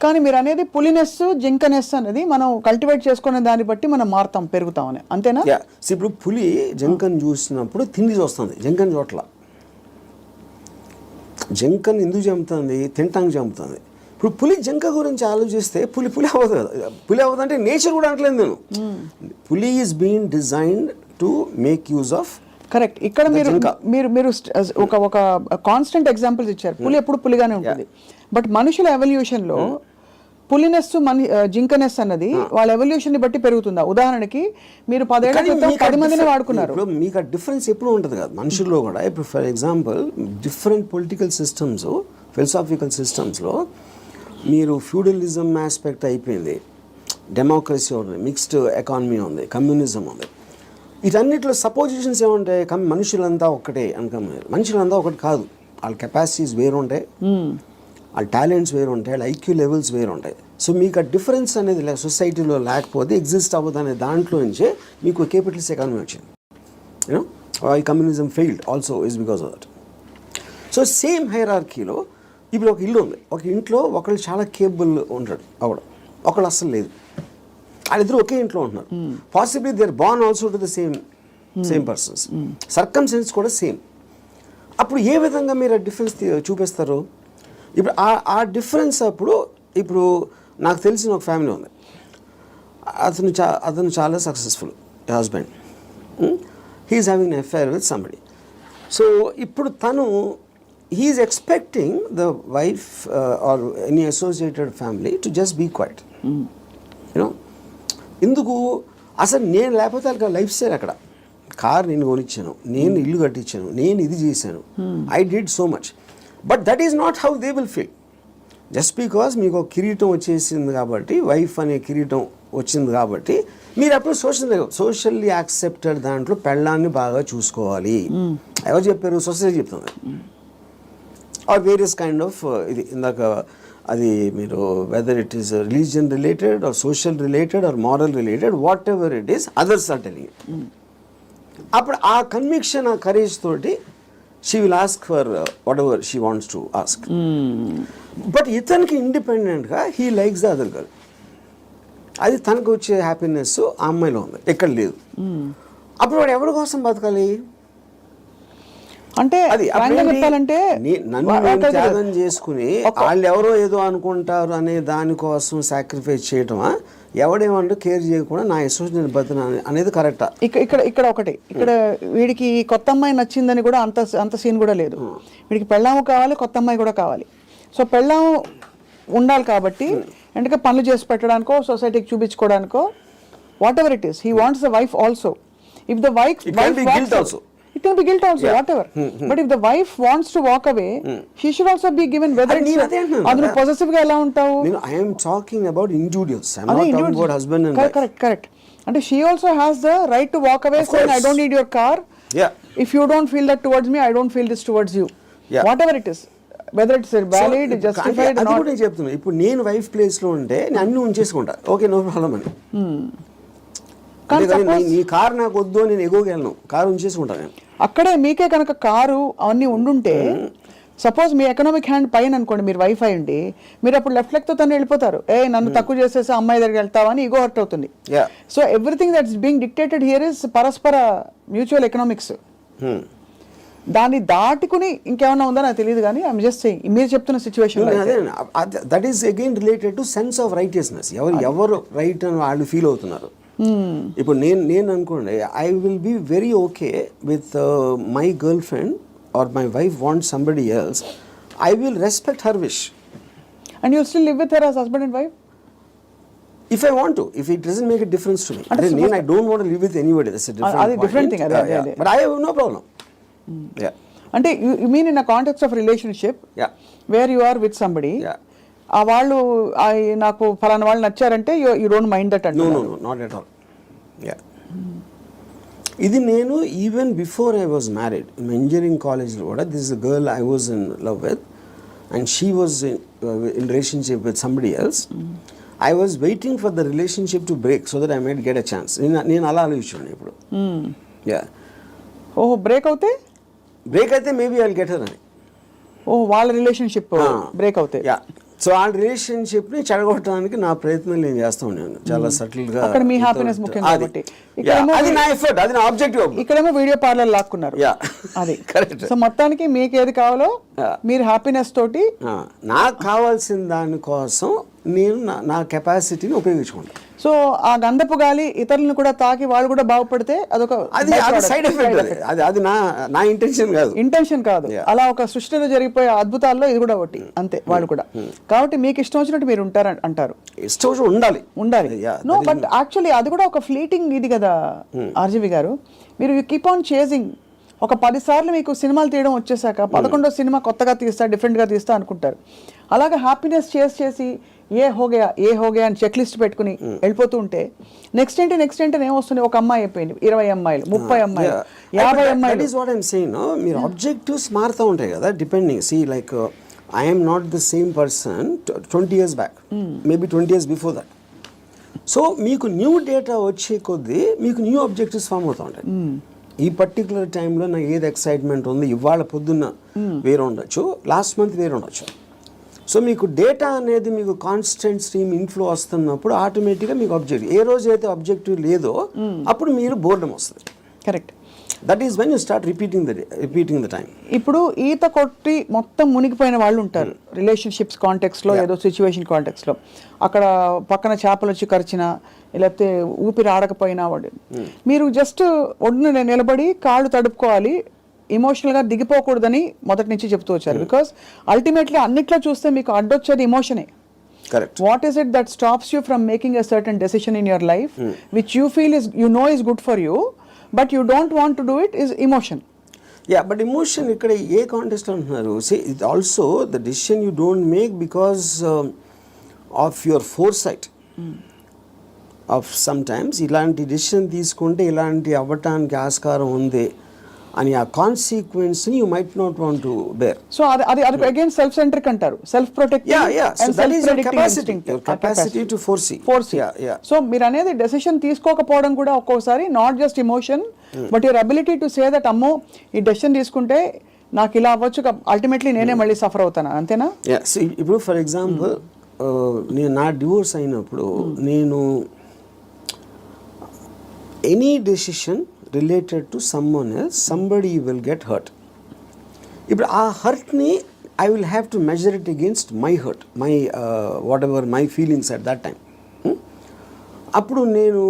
కానీ మీరు అనేది పులినెస్ జింకనెస్ అనేది మనం కల్టివేట్ చేసుకునే దాన్ని బట్టి మనం మారుతాం, పెరుగుతామని, అంతేనా? ఇప్పుడు పులి జింకను చూసినప్పుడు తిండి చూస్తుంది, జింకను చోట్ల. జింకను ఎందుకు చంపుతుంది? తింటానికి చంపుతుంది. ఇప్పుడు పులి జింక గురించి ఆలోచిస్తే పులి అవ్వదు కదా. పులి అవ్వదు అంటే నేచర్ కూడా అనట్లేదు నేను. పులి is being designed to make use of. Correct. ఇక్కడ మీరు ఒక కాన్స్టెంట్ ఎగ్జాంపుల్స్ ఇచ్చారు. పులి ఎప్పుడు పులిగానే ఉంటుంది, బట్ మనుషుల ఎవల్యూషన్ లో పులినెస్ జింకనెస్ అన్నది వాళ్ళ ఎవల్యూషన్ ని బట్టి పెరుగుతుందా? ఉదాహరణకి మీరు 10 ఏళ్ల క్రితం 10 మందిని వాడుకున్నారు. మీకు ఆ డిఫరెన్స్ ఎప్పుడు ఉంటుంది కదా మనుషుల్లో కూడా. ఇప్పుడు for example different political systems, philosophical సిస్టమ్స్లో మీరు ఫ్యూడలిజం ఆస్పెక్ట్ అయిపోయింది, డెమోక్రసీ ఉంది, మిక్స్డ్ ఎకానమీ ఉంది, కమ్యూనిజం ఉంది. వీటన్నిటిలో సపోజిషన్స్ ఏముంటాయి? మనుషులంతా ఒక్కటే అనుకున్నారు. మనుషులంతా ఒకటి కాదు, వాళ్ళ కెపాసిటీస్ వేరు ఉంటాయి, వాళ్ళ టాలెంట్స్ వేరు ఉంటాయి, వాళ్ళ ఐక్యూ లెవెల్స్ వేరు ఉంటాయి. సో మీకు ఆ డిఫరెన్స్ అనేది సొసైటీలో లేకపోతే ఎగ్జిస్ట్ అవ్వదు అనే దాంట్లో నుంచే మీకు కేపిటలిస్ట్ ఎకానమీ వచ్చింది. యూనో ఈ communism failed also is because of that. So same హైరార్కీలో ఇప్పుడు ఒక ఇల్లు ఉంది, ఒక ఇంట్లో ఒకళ్ళు చాలా కేపబుల్ ఉంటాడు అవడం, ఒకళ్ళు అస్సలు లేదు. వాళ్ళిద్దరు ఒకే ఇంట్లో ఉంటున్నారు. Possibly they are born also to the same persons, circumstances కూడా సేమ్. అప్పుడు ఏ విధంగా మీరు ఆ డిఫరెన్స్ చూపిస్తారు? ఇప్పుడు ఆ డిఫరెన్స్ అప్పుడు ఇప్పుడు నాకు తెలిసిన ఒక ఫ్యామిలీ ఉంది, అతను చాలా successful husband, he's having an affair with somebody. So ఇప్పుడు తను he's expecting the wife or any associated family to just be quiet. You know ఎందుకు? అసలు నేను లేకపోతే వాళ్ళకి లైఫ్ స్టైల్ అక్కడ, కార్ నేను కొనిచ్చాను, నేను ఇల్లు కట్టించాను, నేను ఇది చేశాను, I did so much. But that is not how they will feel. Just because మీకు ఒక కిరీటం వచ్చేసింది కాబట్టి, వైఫ్ అనే కిరీటం వచ్చింది కాబట్టి మీరు అప్పుడు సోషల్లీ యాక్సెప్టెడ్ దాంట్లో పెళ్ళాన్ని బాగా చూసుకోవాలి. ఎవరు చెప్పారు? సొసైటీ చెప్తుంది. ఆర్ వేరియస్ కైండ్ ఆఫ్ ఇది ఇందాక అది మీరు whether it is religion related or social related or moral related whatever it is others are telling. అప్పుడు ఆ కన్విక్షన్ ఆ కరేజ్ తోటి she will ask for whatever she wants to ask. But ఇతనికి ఇండిపెండెంట్గా he likes the other girl. అది తనకు వచ్చే happiness ఆ అమ్మాయిలో ఉంది, ఎక్కడ లేదు. అప్పుడు వాడు ఎవరి కోసం బతకాలి? అంటే అది చెప్పాలంటే నన్ను త్యాగం చేసుకుని వాళ్ళు ఎవరో ఏదో అనుకుంటారు అనే దానికోసం సాక్రిఫైస్ చేయటమా, ఎవడేమంటూ కేర్ చేయకుండా నా ఇష్టం నేను బతున్నా అనేది కరెక్టా? ఇక్కడ ఒకటి, ఇక్కడ వీడికి కొత్త అమ్మాయి నచ్చిందని కూడా అంత సీన్ కూడా లేదు. వీడికి పెళ్ళాము కావాలి, కొత్త అమ్మాయి కూడా కావాలి. సో పెళ్ళాము ఉండాలి కాబట్టి ఎందుకంటే పనులు చేసి పెట్టడానికో సొసైటీకి చూపించుకోవడానికో whatever it is he wants the wife also. If the wife it can be guilt also, whatever. But if the wife wants to walk away, she should also be given whether it's adnu possessive ga ela untavu. I am talking about individuals. I am not talking about husband and wife. Correct. And she also has the right to walk away saying I don't need your car. Yeah. If you don't feel that towards me, I don't feel this towards you. Yeah. Whatever it is, whether it's valid, justified or not. అది కూడా చెప్తున్నా. ఇప్పుడు నేను wife place లో ఉంటే నేను అన్ని ఉంచేసుకుంటా, okay no problem అని. నీ కారు నాకు వద్దు, నేను ఎగోగలను, కారు ఉంచేసుకుంటా నేను. అక్కడే మీకే కనుక కారు అవన్నీ ఉండుంటే సపోజ్ మీ ఎకనామిక్ హ్యాండ్ పైన అనుకోండి, మీరు వైఫ్ అయ్యండి, మీరు అప్పుడు లెఫ్ట్ లెగ్ తో తను వెళ్ళిపోతారు. నన్ను తక్కువ చేసేసి అమ్మాయి దగ్గరికి వెళ్తావని ఈగో హర్ట్ అవుతుంది. So everything that's being dictated here is పరస్పర మ్యూచువల్ ఎకనామిక్స్. దాన్ని దాటుకుని ఇంకేమన్నా ఉందో నాకు తెలియదు, కానీ ఐఎమ్ జస్ట్ సేయింగ్ మీరు చెప్తున్న situation that is again related to sense of righteousness. ఎవరు రైట్ అని వాళ్ళు ఫీల్ అవుతున్నారు. ఇప్పుడు నేను అనుకోండి, I will be very okay with my girlfriend or my wife want somebody else, I will respect her wish. And you still live with her as husband and wife? If I want to, if it doesn't make a difference to me. I don't want to live with anybody. That's a different thing. But I have no problem. Yeah. అంటే you mean in a context of relationship, where you are with somebody, ఆ వాళ్ళు నాకు ఫలానా వాళ్ళు నచ్చారంటే you don't mind that at all? No, not at all. Yeah. ఇది నేను even before I was married, engineering కాలేజ్లో కూడా this is a girl I was in love with and she was in relationship with somebody else. I was waiting for the relationship to break so that I might get a chance. నేను అలా ఆలోచించాను ఇప్పుడు. ఓహో, break అయితే maybe I will get her అని. ఓహో, వాళ్ళ relationship break అవుతాయి. సో ఆ రిలేషన్షిప్ ని చెడగొట్టడానికి నా ప్రయత్నం నేను చేస్తూ ఉన్నాను చాలా సటిల్ గా. అక్కడ మీ హ్యాపీనెస్ ముఖ్యం కాబట్టి అది నా ఎఫర్ట్, అది నా ఆబ్జెక్టివ్. ఇక్కడేమో వీడియో పార్లర్ లాక్కున్నారు. అది కరెక్ట్. సో మొత్తానికి మీకు ఏది కావాలో మీరు హ్యాపీనెస్ తోటి నాకు కావాల్సిన దానికోసం నేను నా కెపాసిటీని ఉపయోగించుకుంటాను. సో ఆ గంధపు గాలి ఇతరులను కూడా తాకి వాళ్ళు కూడా బాగుపడితే అదొక సైడ్ ఎఫెక్ట్. అది నా ఇంటెన్షన్ కాదు. అలా ఒక సృష్టిలో జరిగిపోయే అద్భుతాల్లో ఇది కూడా ఒకటి అంతే. వాళ్ళు కూడా కాబట్టి మీకు ఇష్టం వచ్చినట్టు మీరు ఉంటారు అంటారు. ఇష్టం ఉండాలి. నో, బట్ యాక్చువల్లీ అది కూడా ఒక ఫ్లీటింగ్ ఇది కదా ఆర్జీవి గారు. మీరు యూ కీప్ ఆన్ చేజింగ్. ఒక 10 సార్లు మీకు సినిమాలు తీయడం వచ్చేసాక 11వ సినిమా కొత్తగా తీస్తా, డిఫరెంట్గా తీస్తా అనుకుంటారు. అలాగే హ్యాపీనెస్ చేసి ఏ హోగయా అని చెక్ లిస్ట్ పెట్టుకుని వెళ్ళిపోతూ ఉంటే నెక్స్ట్ ఏంటి ఏమొస్తుంది? ఒక అమ్మాయి అయిపోయింది, 20 అమ్మాయిలు, 30 అమ్మాయిలు, 50 అమ్మాయిలు. మీరు ఆబ్జెక్టివ్స్ మారుతూ ఉంటాయి కదా depending. See like I'm not the same person 20 years back, maybe 20 years before that. So మీకు న్యూ డేటా వచ్చే కొద్దీ మీకు న్యూ ఆబ్జెక్టివ్స్ ఫామ్ అవుతూ ఉంటాయి. ఈ పర్టికులర్ టైంలో నాకు ఏది ఎక్సైట్మెంట్ ఉంది, ఇవాళ పొద్దున్న వేరే ఉండొచ్చు, లాస్ట్ మంత్ వేరే ఉండొచ్చు. సో మీకు డేటా అనేది మీకు కాన్స్టెంట్ స్ట్రీమ్ ఇన్ఫ్లో వస్తున్నప్పుడు ఆటోమేటిక్గా మీకు ఆబ్జెక్టివ్, ఏ రోజు అయితే ఆబ్జెక్టివ్ లేదో అప్పుడు మీరు బోర్డమ్ వస్తుంది. Correct. That is when you start repeating the time. ఇప్పుడు ఈత కొట్టి మొత్తం మునిగిపోయిన వాళ్ళు ఉంటారు రిలేషన్షిప్స్ కాంటెక్స్లో, ఏదో సిచ్యువేషన్ కాంటెక్స్లో. అక్కడ పక్కన చేపలు వచ్చి కరిచినా లేకపోతే ఊపిరి ఆడకపోయినా వాడు, మీరు జస్ట్ ఒడ్డున నిలబడి కాళ్ళు తడుపుకోవాలి, ఎమోషనల్గా దిగిపోకూడదని మొదటి నుంచి చెప్తూ వచ్చారు. బికాస్ అల్టిమేట్లీ అన్నిట్లో చూస్తే మీకు అడ్డొచ్చేది ఎమోషనే. Correct. What is it that stops you from making a certain decision in your life which you feel is good for you but you don't want to do it is emotion. Yeah, but emotion ikkada A context లో అంటున్నారు? See, it also the decision you don't make because of your foresight. Of sometimes ఇలాంటి decision తీసుకుంటే ఇలాంటి అవ్వటానికి ఆస్కారం ఉంది అని ఆ కాన్సిక్వెన్స్ని you might not want to bear. So అది అగైన్ సెల్ఫ్ సెంట్రిక్ అంటారు, self protective So that is your capacity to foresee. So మీరు అనేది డెసిషన్ తీసుకోకపోవడం కూడా ఒక్కోసారి not just emotion but your ability to say that అమ్మో ఈ డెసిషన్ తీసుకుంటే నాకు ఇలా అవ్వచ్చు, అల్టిమేట్లీ నేనే మళ్ళీ సఫర్ అవుతాను, అంతేనా? ఇప్పుడు ఫర్ ఎగ్జాంపుల్ నేను నా డివోర్స్ అయినప్పుడు నేను any decision related to someone else somebody will get hurt. ఇప్పుడు ఆ హర్ట్ని I will have to measure it against my hurt, my whatever my feelings at that time. అప్పుడు నేను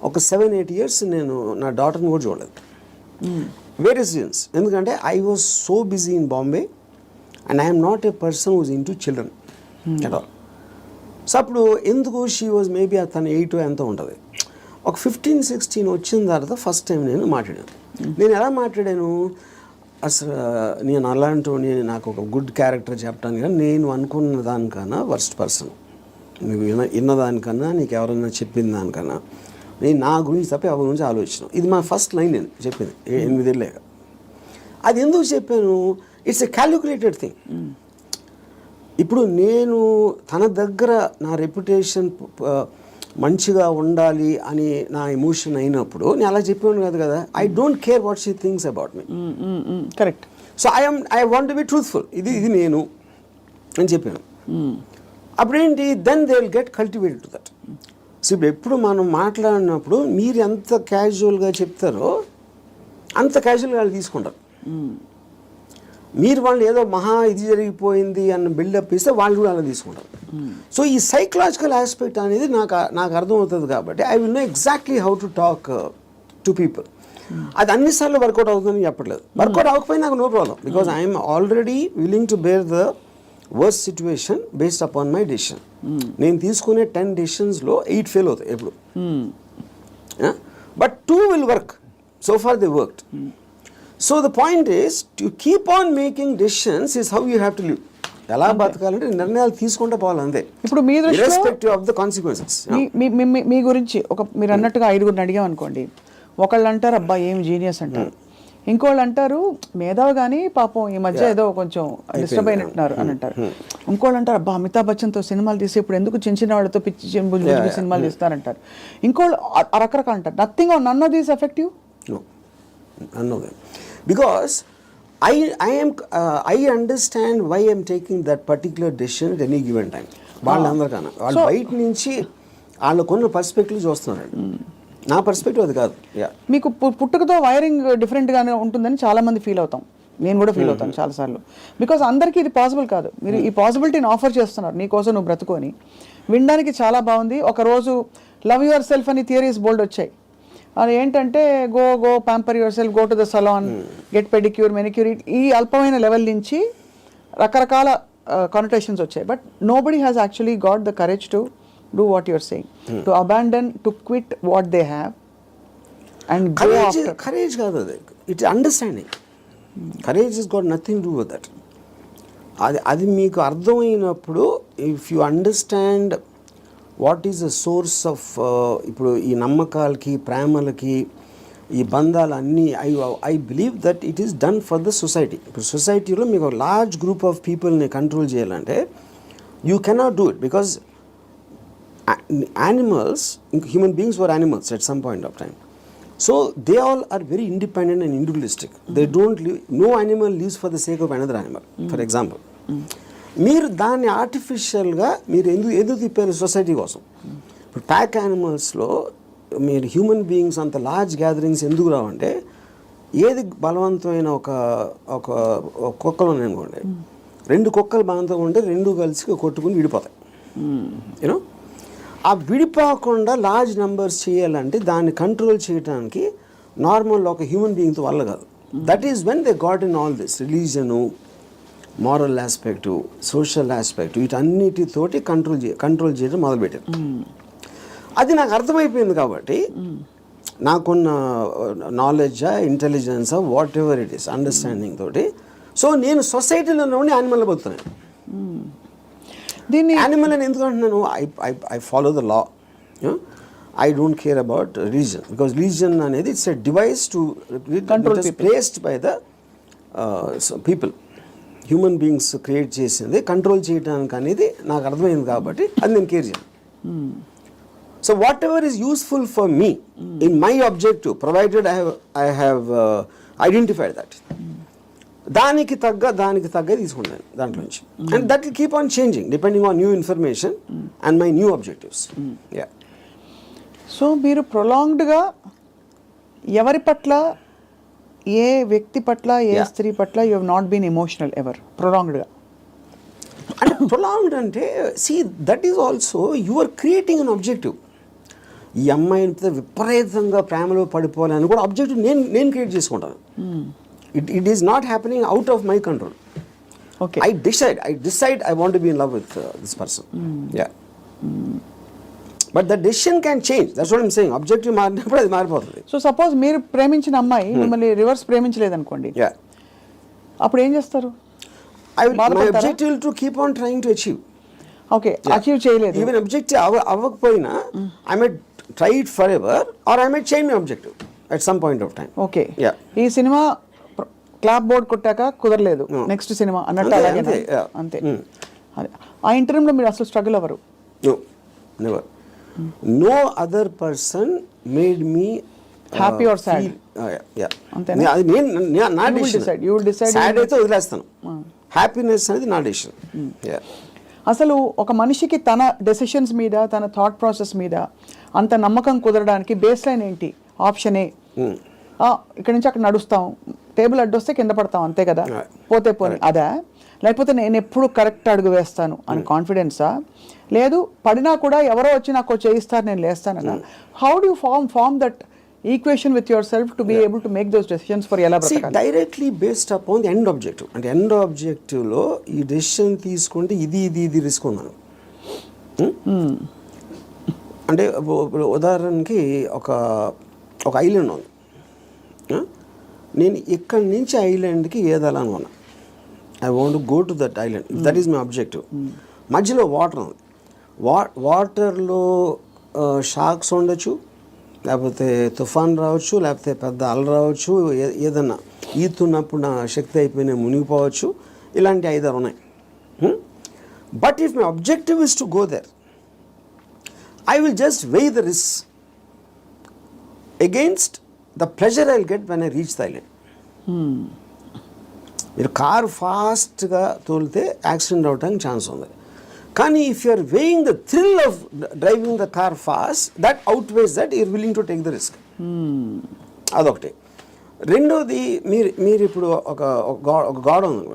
ఒక 7-8 years నేను నా డాటర్ని కూడా చూడలేదు. వేరియస్ రీజన్స్, ఎందుకంటే I was so busy in Bombay and I'm not a person who's into children at all. So అప్పుడు ఎందుకు షీ వాజ్ మేబీ తను 8 ఎంతో ఉంటుంది. ఒక 15-16 వచ్చిన తర్వాత ఫస్ట్ టైం నేను మాట్లాడాను. నేను ఎలా మాట్లాడాను, అసలు నేను అలాంటి నాకు ఒక గుడ్ క్యారెక్టర్ చెప్పడానికి కానీ నేను అనుకున్న దానికన్నా వర్స్ట్ పర్సన్, నువ్వు విన్నదానికన్నా నీకు ఎవరైనా చెప్పిన దానికన్నా నేను నా గురించి తప్ప ఎవరి గురించి ఆలోచన. ఇది మా ఫస్ట్ లైన్ నేను చెప్పింది 8 ఏళ్ళేక. అది ఎందుకు చెప్పాను, ఇట్స్ ఎ క్యాలిక్యులేటెడ్ థింగ్. ఇప్పుడు నేను తన దగ్గర నా రెప్యుటేషన్ మంచిగా ఉండాలి అని నా ఎమోషన్ అయినప్పుడు నేను అలా చెప్పాను కాదు కదా. I don't care what she thinks about me. Correct. So I want to be truthful, ఇది నేను అని చెప్పాను. అప్పుడేంటి, then they will get cultivated to that. So ఇప్పుడు ఎప్పుడు మనం మాట్లాడినప్పుడు మీరు ఎంత క్యాజువల్గా చెప్తారో అంత క్యాజువల్గా వాళ్ళు తీసుకుంటారు. మీరు వాళ్ళు ఏదో మహా ఇది జరిగిపోయింది అన్న బిల్డప్ ఇస్తే వాళ్ళు కూడా అలా తీసుకుంటారు. సో ఈ సైకలాజికల్ ఆస్పెక్ట్ అనేది నాకు అర్థమవుతుంది కాబట్టి I will know exactly how to talk to people. అది అన్నిసార్లు వర్కౌట్ అవుతుందని చెప్పట్లేదు. వర్కౌట్ అవ్వకపోయినా నాకు no problem, because I'm already willing to bear the worst situation based upon my decision. నేను తీసుకునే 10 డెసిషన్స్లో 8 ఫెయిల్ అవుతాయి ఎప్పుడు, but 2 will work. So far they worked. So the point is to keep on making decisions is how you have to live. ఎలా బతకాలంటే నిర్ణయాలు తీసుకుంటే పోవాలి అంతే. ఇప్పుడు మీ దృష్టిలో ఇర్రెస్పెక్టివ్ ఆఫ్ ద కాన్సిక్వెన్సెస్. మీ గురించి మీరు అన్నట్టుగా 5గురిని అడిగాం అనుకోండి, ఒకళ్ళు అంటారు అబ్బా ఏం జీనియస్ అంటారు, ఇంకోళ్ళు అంటారు మేధావి కానీ పాపం ఈ మధ్య ఏదో కొంచెం డిస్టర్బ్ అయినట్టున్నారు అని అంటారు, ఇంకోళ్ళు అంటారు అబ్బా అమితాబ్ బచ్చన్తో సినిమాలు తీసి ఇప్పుడు ఎందుకు చిన్న చిన్న వాళ్ళతో పిచ్చి సినిమాలు తీస్తారంటారు, ఇంకోళ్ళు రకరకాలు అంటారు. Nothing or none of these affect you? No, none of them. Because I understand why I'm taking that particular decision at any given time. వాళ్ళందరికన్నా వాళ్ళు బయట నుంచి వాళ్ళకున్న పర్స్పెక్టివ్ చూస్తున్నారు. నా పర్స్పెక్టివ్ అది కాదు. మీకు పుట్టుకతో వైరింగ్ డిఫరెంట్గానే ఉంటుందని చాలామంది ఫీల్ అవుతాం, నేను కూడా ఫీల్ అవుతాను చాలాసార్లు. బికాజ్ అందరికీ ఇది పాసిబుల్ కాదు. మీరు ఈ పాసిబిలిటీని ఆఫర్ చేస్తున్నారు, నీకోసం నువ్వు బ్రతుకొని వినడానికి చాలా బాగుంది. ఒకరోజు లవ్ యువర్ సెల్ఫ్ అని థియరీస్ బోల్డ్ వచ్చాయి. అది ఏంటంటే go pamper yourself, go to the salon, get pedicure, manicure, ఈ అల్పమైన లెవెల్ నుంచి రకరకాల కానోటేషన్స్ వచ్చాయి. But nobody has actually got the courage to do what you're saying, to abandon, to quit what they have and go after. Courage కాదు అది, it understanding. Courage is got nothing to do with that. అది మీకు అర్థమైనప్పుడు, if you understand what is the source of, ఇప్పుడు ఈ నమ్మకాలకి ప్రేమలకి ఈ బంధాలు అన్నీ, I believe that it is done for the society. ఇప్పుడు సొసైటీలో మీకు ఒక లార్జ్ గ్రూప్ ఆఫ్ పీపుల్ని కంట్రోల్ చేయాలంటే you cannot do it, because animals, human beings were animals at some point of time. So they all are very independent and individualistic. They don't live, no animal lives for the sake of another animal. For example, మీరు దాన్ని ఆర్టిఫిషియల్గా మీరు ఎందుకు తిప్పారు society కోసం? ఇప్పుడు pack యానిమల్స్లో మీరు human beings అంత లార్జ్ గ్యాదరింగ్స్ ఎందుకు రావంటే, ఏది బలవంతమైన ఒక కుక్కలు ఉన్నాయి అనుకోండి, 2 కుక్కలు బలవంతంగా ఉంటే 2 కలిసి కొట్టుకుని విడిపోతాయి. యూనో, ఆ విడిపోకుండా లార్జ్ నెంబర్స్ చేయాలంటే దాన్ని కంట్రోల్ చేయడానికి నార్మల్ ఒక హ్యూమన్ బీయింగ్తో వల్ల కాదు. That is when they got in all this religion, moral aspect, social aspect, వీటన్నిటితోటి కంట్రోల్ చేయడం మొదలుపెట్టారు. అది నాకు అర్థమైపోయింది కాబట్టి నాకున్న నాలెడ్జా, ఇంటెలిజెన్సా, whatever it is, understanding తోటి, సో నేను సొసైటీలో ఉండి యానిమల్ బతుకుతున్నాను. దీన్ని యానిమల్ అని ఎందుకు అంటున్నాను, I follow the law. I don't care about religion, because religion అనేది it's a device to Control it is people. placed by the people, human beings create చేసింది కంట్రోల్ చేయడానికి అనేది నాకు అర్థమైంది కాబట్టి అది నేను కేర్ చేయను. So what ever is useful for me in my objective provided I have identified that, దానికి తగ్గ తీసుకున్నాను దాంట్లో నుంచి. And that will keep on changing depending on new information and my new objectives. Yeah. So మీరు ప్రొలాంగ్డ్గా ఎవరి పట్ల, ఏ వ్యక్తి పట్ల, ఏ స్త్రీ పట్ల you have not been emotional ever ప్రొలాంగ్డ్గా? అంటే ప్రొలాంగ్డ్ అంటే see that is also you are creating an objective. ఈ అమ్మాయిని విపరీతంగా ప్రేమలో పడిపోవాలని కూడా ఆబ్జెక్టివ్ నేను క్రియేట్ చేసుకుంటాను. It is not happening out of my control. Okay. I decide I want to be in love with this person. Yeah. But the decision can change. That's what I'm saying. Objective మారినప్పుడు అది మారిపోతుంది. So suppose మీరు ప్రేమించిన అమ్మాయి మిమ్మల్ని reverse ప్రేమించలేదు అనుకోండి, Yeah. అప్పుడు ఏం చేస్తారు? My బాధపడతారా? objective will to keep on trying to achieve. Okay, achieve చేయలేదు. Even objective అవ్వకపోయినా I may try it forever or I may change my objective at some point of time. Okay. Yeah. ఈ cinema clap board కొట్టాక కుదరలేదు, next cinema అన్నట్టు అంతే, అలాగే అంతే, yeah. అంతే. అదే. ఆ ఇంటర్వ్యూలో మీరు అసలు స్ట్రగుల్ అవ్వరు? No, never. No other person made me Happy or sad? Yeah. అంతేనా? అది నా You will decision. decide. You will decide. Sad అయితే వదిలేస్తాను. హ్యాపీనెస్ అనేది నా డెసిషన్. అసలు ఒక మనిషికి తన డెసిషన్స్ మీద, తన థాట్ ప్రాసెస్ మీద అంత నమ్మకం కుదరడానికి బేస్ లైన్ ఏంటి? ఆప్షన్ ఏ, ఇక్కడ నుంచి అక్కడ నడుస్తాం, టేబుల్ అడ్డొస్తే కింద పడతాం, అంతే కదా, పోతే పోనీ అదా? లేకపోతే నేను ఎప్పుడు కరెక్ట్ అడుగు వేస్తాను అని కాన్ఫిడెన్సా? లేదు పడినా కూడా ఎవరో వచ్చి నాకు చేయిస్తారు, నేను లేస్తానన్నా? How do you form that equation with yourself to be able to make those decisions for ఎలా బ్రతకాలి? Directly based upon the end objective. అంటే ఎండ్ ఆబ్జెక్టివ్లో ఈ డెసిషన్ తీసుకుంటే ఇది రిస్క్ ఉన్నాను. అంటే ఉదాహరణకి ఒక ఐలాండ్ ఉంది, నేను ఇక్కడి నుంచి ఐలాండ్కి ఏదాలని ఉన్నా, I want to go to that island, that is my objective. మధ్యలో వాటర్ ఉంది, వాటర్లో షార్క్స్ ఉండొచ్చు, లేకపోతే తుఫాన్ రావచ్చు, లేకపోతే పెద్ద అల రావచ్చు, ఏదన్నా ఈతున్నప్పుడు నా శక్తి అయిపోయినా మునిగిపోవచ్చు, ఇలాంటి 5 ఉన్నాయి. But if my objective is to go there, I will just weigh the risk against the pleasure I'll get when I reach the island. మీరు కార్ ఫాస్ట్గా తోలితే యాక్సిడెంట్ అవడానికి ఛాన్స్ ఉంది, కానీ if you are weighing the thrill of driving the car fast, that outweighs that you're willing to take the risk. అదొకటి. రెండోది, మీరు ఇప్పుడు ఒక గోడ ఉంది,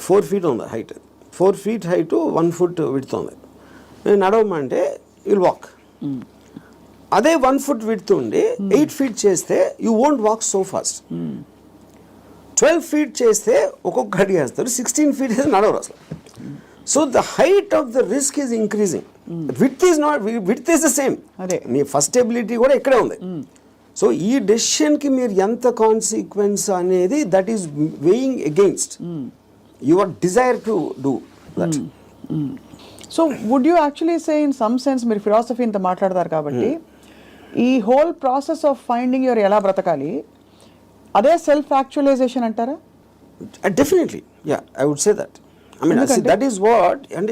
4 feet ఉంది height, 4 feet height 1 foot width ఉంది. నేను నడవమంటే విల్ వాక్. అదే 1 foot విడ్త్ ఉండి 8 feet చేస్తే you won't walk so fast. 12 feet చేస్తే ఒక్కొక్క అడిగి వేస్తారు, 16 feet అయితే నడవరు అసలు. So the height of the risk is increasing, width is the same. Me first ability కూడా ఇక్కడే ఉంది. సో ఈ డెసిషన్కి మీరు ఎంత కాన్సిక్వెన్స్ అనేది that is weighing against your desire to do that. So would you actually say in some sense, మీరు philosophy ఇంత మాట్లాడతారు కాబట్టి, ఈ whole process of finding your ఎలా బ్రతకాలి అదే సెల్ఫ్ యాక్చువలైజేషన్ అంటారా? Definitely, yeah, I would say that. I mean, see, that is what, and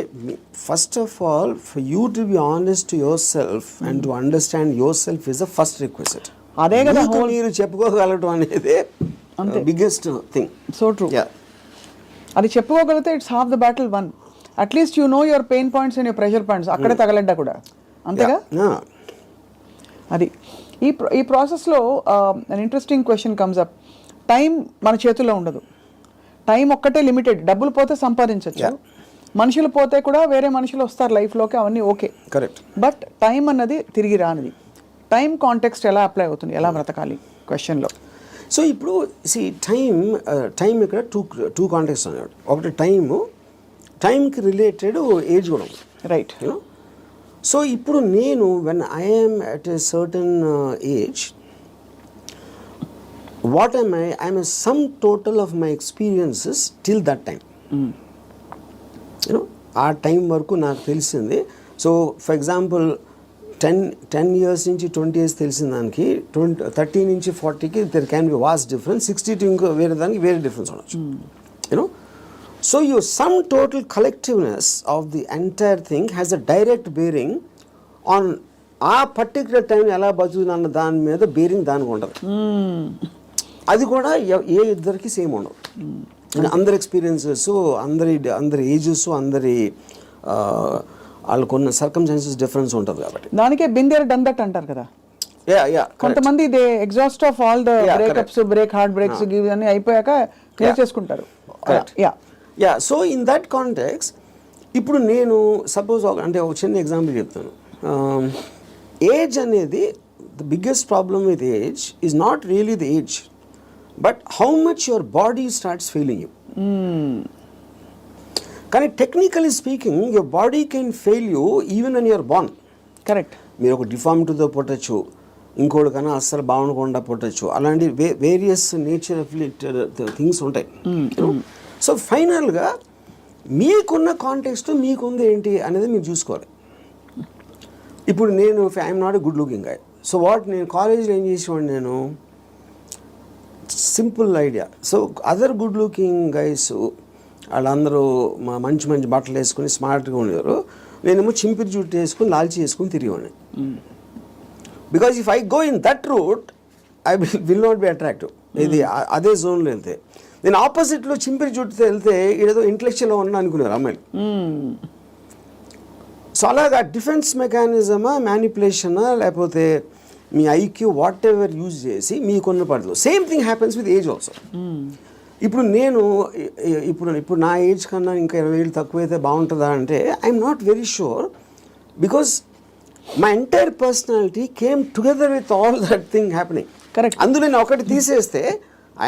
first of all, for you to be honest to yourself and to understand yourself is the first requisite. అదే కదా మీరు చెప్పుకోగలటం అనేది biggest thing. So true. అది చెప్పుకోగలిగితే it's half the battle won. At least you know your pain points and your pressure points, అక్కడే తగలడ్డా కూడా, అంతేగా? అది ఈ ప్రాసెస్లో interesting question comes up. Time మన చేతుల్లో ఉండదు, టైం ఒక్కటే లిమిటెడ్. డబ్బులు పోతే సంపాదించవచ్చు, మనుషులు పోతే కూడా వేరే మనుషులు వస్తారు లైఫ్లోకి, అవన్నీ ఓకే, కరెక్ట్. బట్ టైం అన్నది తిరిగి రానిది. టైం కాంటెక్స్ట్ ఎలా అప్లై అవుతుంది, ఎలా బ్రతకాలి క్వశ్చన్లో? సో ఇప్పుడు టైం ఇక్కడ టూ కాంటెక్స్ట్ అన్నాడు. ఒకటి టైంకి రిలేటెడ్ ఏజ్ కూడా ఉంది, రైట్? సో ఇప్పుడు నేను when I'm at a certain age, what am I'm a sum total of my experiences till that time. ఆ టైం వరకు నాకు తెలిసింది. సో ఫర్ ఎగ్జాంపుల్ 10 years నుంచి 20 years తెలిసిన దానికి 30 నుంచి 40కి there can be vast difference, 60 to ఇంకో వేరే దానికి వేరే డిఫరెన్స్ ఉండొచ్చు. You know, so your sum total collectiveness of the entire thing has a direct bearing on ఆ పర్టికులర్ టైం ఎలా బతుకుతున్న దాని మీద బేరింగ్ దానికి ఉండదు. అది కూడా ఏ ఇద్దరికి సేమ్ ఉండదు. అందరి ఎక్స్పీరియన్సెస్, అందరి ఏజెస్, అందరి వాళ్ళకున్న సర్కమ్స్టాన్సెస్ డిఫరెన్స్ ఉంటుంది కాబట్టి దానికే బిందేర్ డన్ దట్ అంటారు కదా. కొంతమంది they exhaust of all the breakups, break heart breaks ఇవన్నీ అయిపోయాక క్లియర్ చేసుకుంటారు. సో ఇన్ దట్ కాంటెక్స్ ఇప్పుడు నేను సపోజ్ అంటే ఒక చిన్న ఎగ్జాంపుల్ చెప్తాను. ఏజ్ అనేది the biggest problem with age is not really the age, but how much your body starts failing you. కానీ technically speaking your body can fail you even when you're born. Correct. మీరు ఒక డిఫార్మిటీతో పుట్టచ్చు, ఇంకోటి కన్నా అస్సలు బాగుండకుండా పుట్టచ్చు, అలాంటి various nature of things ఉంటాయి. So ఫైనల్గా మీకున్న కాంటెక్స్ట్ మీకుంది ఏంటి అనేది మీరు చూసుకోవాలి. ఇప్పుడు నేను I'm not a good looking guy, so నేను కాలేజ్లో ఏం చేసేవాడిని, నేను simple idea. So other good looking guys వాళ్ళందరూ మంచి మంచి బట్టలు వేసుకుని స్మార్ట్గా ఉండేవారు, నేనేమో చింపిరి జుట్టు వేసుకుని లాల్చి వేసుకుని తిరిగేవాడిని. Because if I go in that route I will not be attractive. ఇది అదే జోన్లో వెళ్తే, నేను ఆపోజిట్లో చింపిరి జుట్టుతో వెళ్తే ఏదో ఇంటలెక్చువల్గా ఉన్నా అనుకున్నారు అమ్మాయిలు. సో అలాగా డిఫెన్స్ మెకానిజమా, మ్యానిపులేషనా, లేకపోతే మీ ఐక్యూ వాట్ ఎవర్ యూజ్ చేసి మీకున్న పడదు. Same thing happens with age also. ఇప్పుడు నేను ఇప్పుడు నా ఏజ్ కన్నా ఇంకా 20 ఏళ్ళు తక్కువైతే బాగుంటుందా అంటే I'm not very sure, because my entire personality came together with all that thing happening. Correct. అందులో నేను ఒకటి తీసేస్తే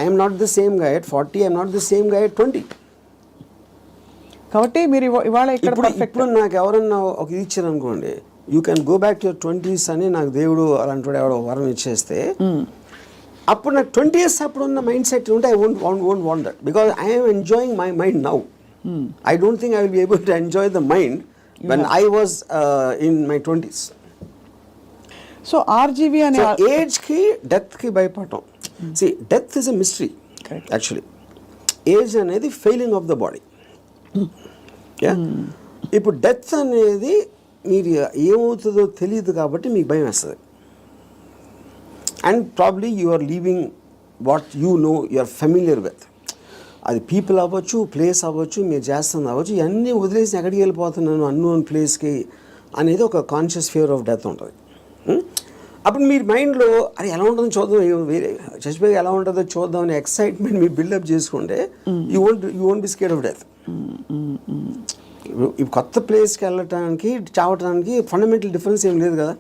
I'm not the same guy at 40, I'm not the same guy at 20. కాబట్టి మీరు ఇవాళ ఇప్పుడు నాకు ఎవరన్నా ఒక ఇది ఇచ్చారు అనుకోండి, you can go back to your 20s అని నాకు దేవుడు అలాంటి ఎవడో వరం ఇచ్చేస్తే, అప్పుడు నాకు 20 years అప్పుడు ఉన్న మైండ్ సెట్ ఉంటే I won't want that, because I'm enjoying my mind now. I don't think I will be able to enjoy the mind when I was in my 20s. So RGV అనే ఏజ్కి డెత్కి భయపడటం. See death is a mystery actually. Age అనేది failing of the body. ఇప్పుడు death అనేది మీరు ఏమవుతుందో తెలియదు కాబట్టి మీకు భయం వేస్తుంది. And probably you are leaving what you no, you are familiar with. అది పీపుల్ అవ్వచ్చు, ప్లేస్ అవ్వచ్చు, మీరు చేస్తుంది అవ్వచ్చు, ఇవన్నీ వదిలేసి ఎక్కడికి వెళ్ళిపోతున్నాను అన్నోన్ ప్లేస్కి అనేది ఒక కాన్షియస్ ఫియర్ ఆఫ్ డెత్ ఉంటుంది. అప్పుడు మీరు మైండ్లో అది ఎలా ఉంటుందో చూద్దాం, వేరే చచ్చిపోయి ఎలా ఉంటుందో చూద్దాం అనే ఎక్సైట్మెంట్ మీరు బిల్డప్ చేసుకుంటే you won't be scared of death. ఈ కొత్త ప్లేస్కి వెళ్ళటానికి, చావటానికి ఫండమెంటల్ డిఫరెన్స్ ఏం లేదు కదా.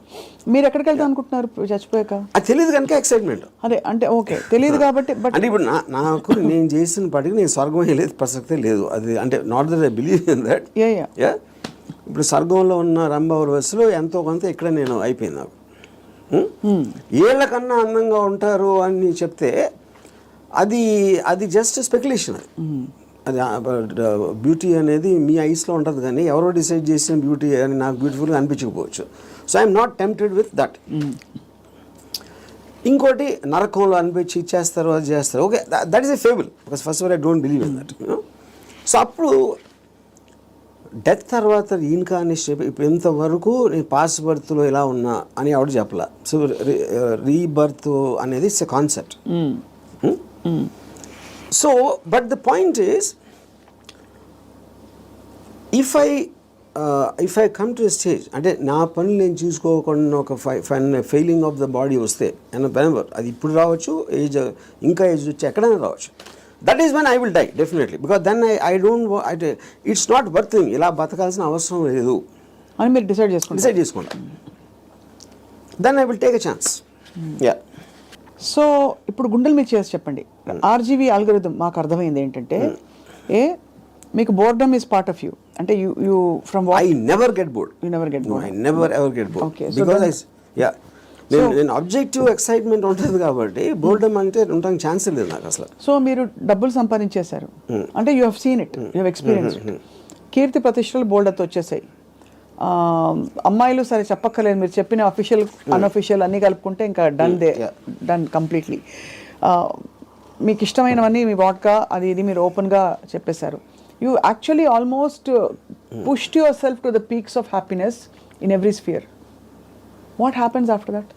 మీరు ఎక్కడికి వెళ్తాం అనుకుంటున్నారు చచ్చిపోయాక? అది తెలియదు కనుక ఎక్సైట్మెంట్. అదే అంటే ఓకే తెలియదు కాబట్టి. బట్ అంటే ఇప్పుడు నాకు నేను చేసిన పడికి నేను స్వర్గం లేదు, ప్రసక్తే లేదు. అది అంటే not that I believe in that. ఇప్పుడు స్వర్గంలో ఉన్న రంభావర వయసులో ఎంతో కొంత ఇక్కడ నేను అయిపోయింది. నాకు ఏళ్ళకన్నా అందంగా ఉంటారు అని చెప్తే అది జస్ట్ స్పెక్యులేషన్. అది బ్యూటీ అనేది మీ ఐస్లో ఉంటుంది, కానీ ఎవరో డిసైడ్ చేసిన బ్యూటీ అని నాకు బ్యూటిఫుల్గా అనిపించకపోవచ్చు. So I'm not tempted with that. ఇంకోటి నరకంలో అనిపించి ఇచ్చేస్తారు, అది చేస్తారు, okay, that is a fable, because first of all I don't believe in that. So అప్పుడు డెత్ తర్వాత రీఇన్కార్నేషన్ ఇప్పుడు ఇంతవరకు నేను పాస్ట్ బర్త్లో ఇలా ఉన్నా అని ఎవడు చెప్పలా. సో రీబర్త్ అనేది it's a concept. So but the point is, if I come to a stage అంటే నా పనులు నేను చూసుకోకుండా ఒక ఫెయిలింగ్ ఆఫ్ ద బాడీ వస్తే అండ్ వెనెవర్, అది ఇప్పుడు రావచ్చు, ఇంకా ఏజ్ వచ్చి ఎక్కడైనా రావచ్చు, that is when I will die definitely, because then I don't it's not worth thing, ఇలా బతకాల్సిన అవసరం లేదు అని మీరు డిసైడ్ చేసుకుంటా. Then I will take a chance. Yeah. So ఇప్పుడు గుండెల మీద చేసి చెప్పండి, ఆర్జీవీ అల్గోరిథం మాకు అర్థమైంది ఏంటంటే, మీకు boredom is part of you, అంటే you from I never get bored. You never get bored. I never ever get bored. Okay, because నేను ఆబ్జెక్టివ్ ఎక్సైట్మెంట్ ఉంటుంది కాబట్టి బోర్డమ్ అంటే ఉండడానికి ఛాన్స్ లేదు నాకు అసలు. సో మీరు డబ్బులు సంపాదించేశారు అంటే you have seen it, you have experience. కీర్తి ప్రతిష్టలు బోల్డర్తో వచ్చేసాయి, అమ్మాయిలు సరే చెప్పక్కర్లేదు, మీరు చెప్పిన అఫీషియల్ అన్అఫీషియల్ అన్నీ కలుపుకుంటే ఇంకా డన్ కంప్లీట్లీ. మీకు ఇష్టమైనవన్నీ మీ వాడ్కా అది ఇది మీరు ఓపెన్గా చెప్పేశారు. You actually almost pushed yourself to the peaks of happiness in every sphere. What happens after that?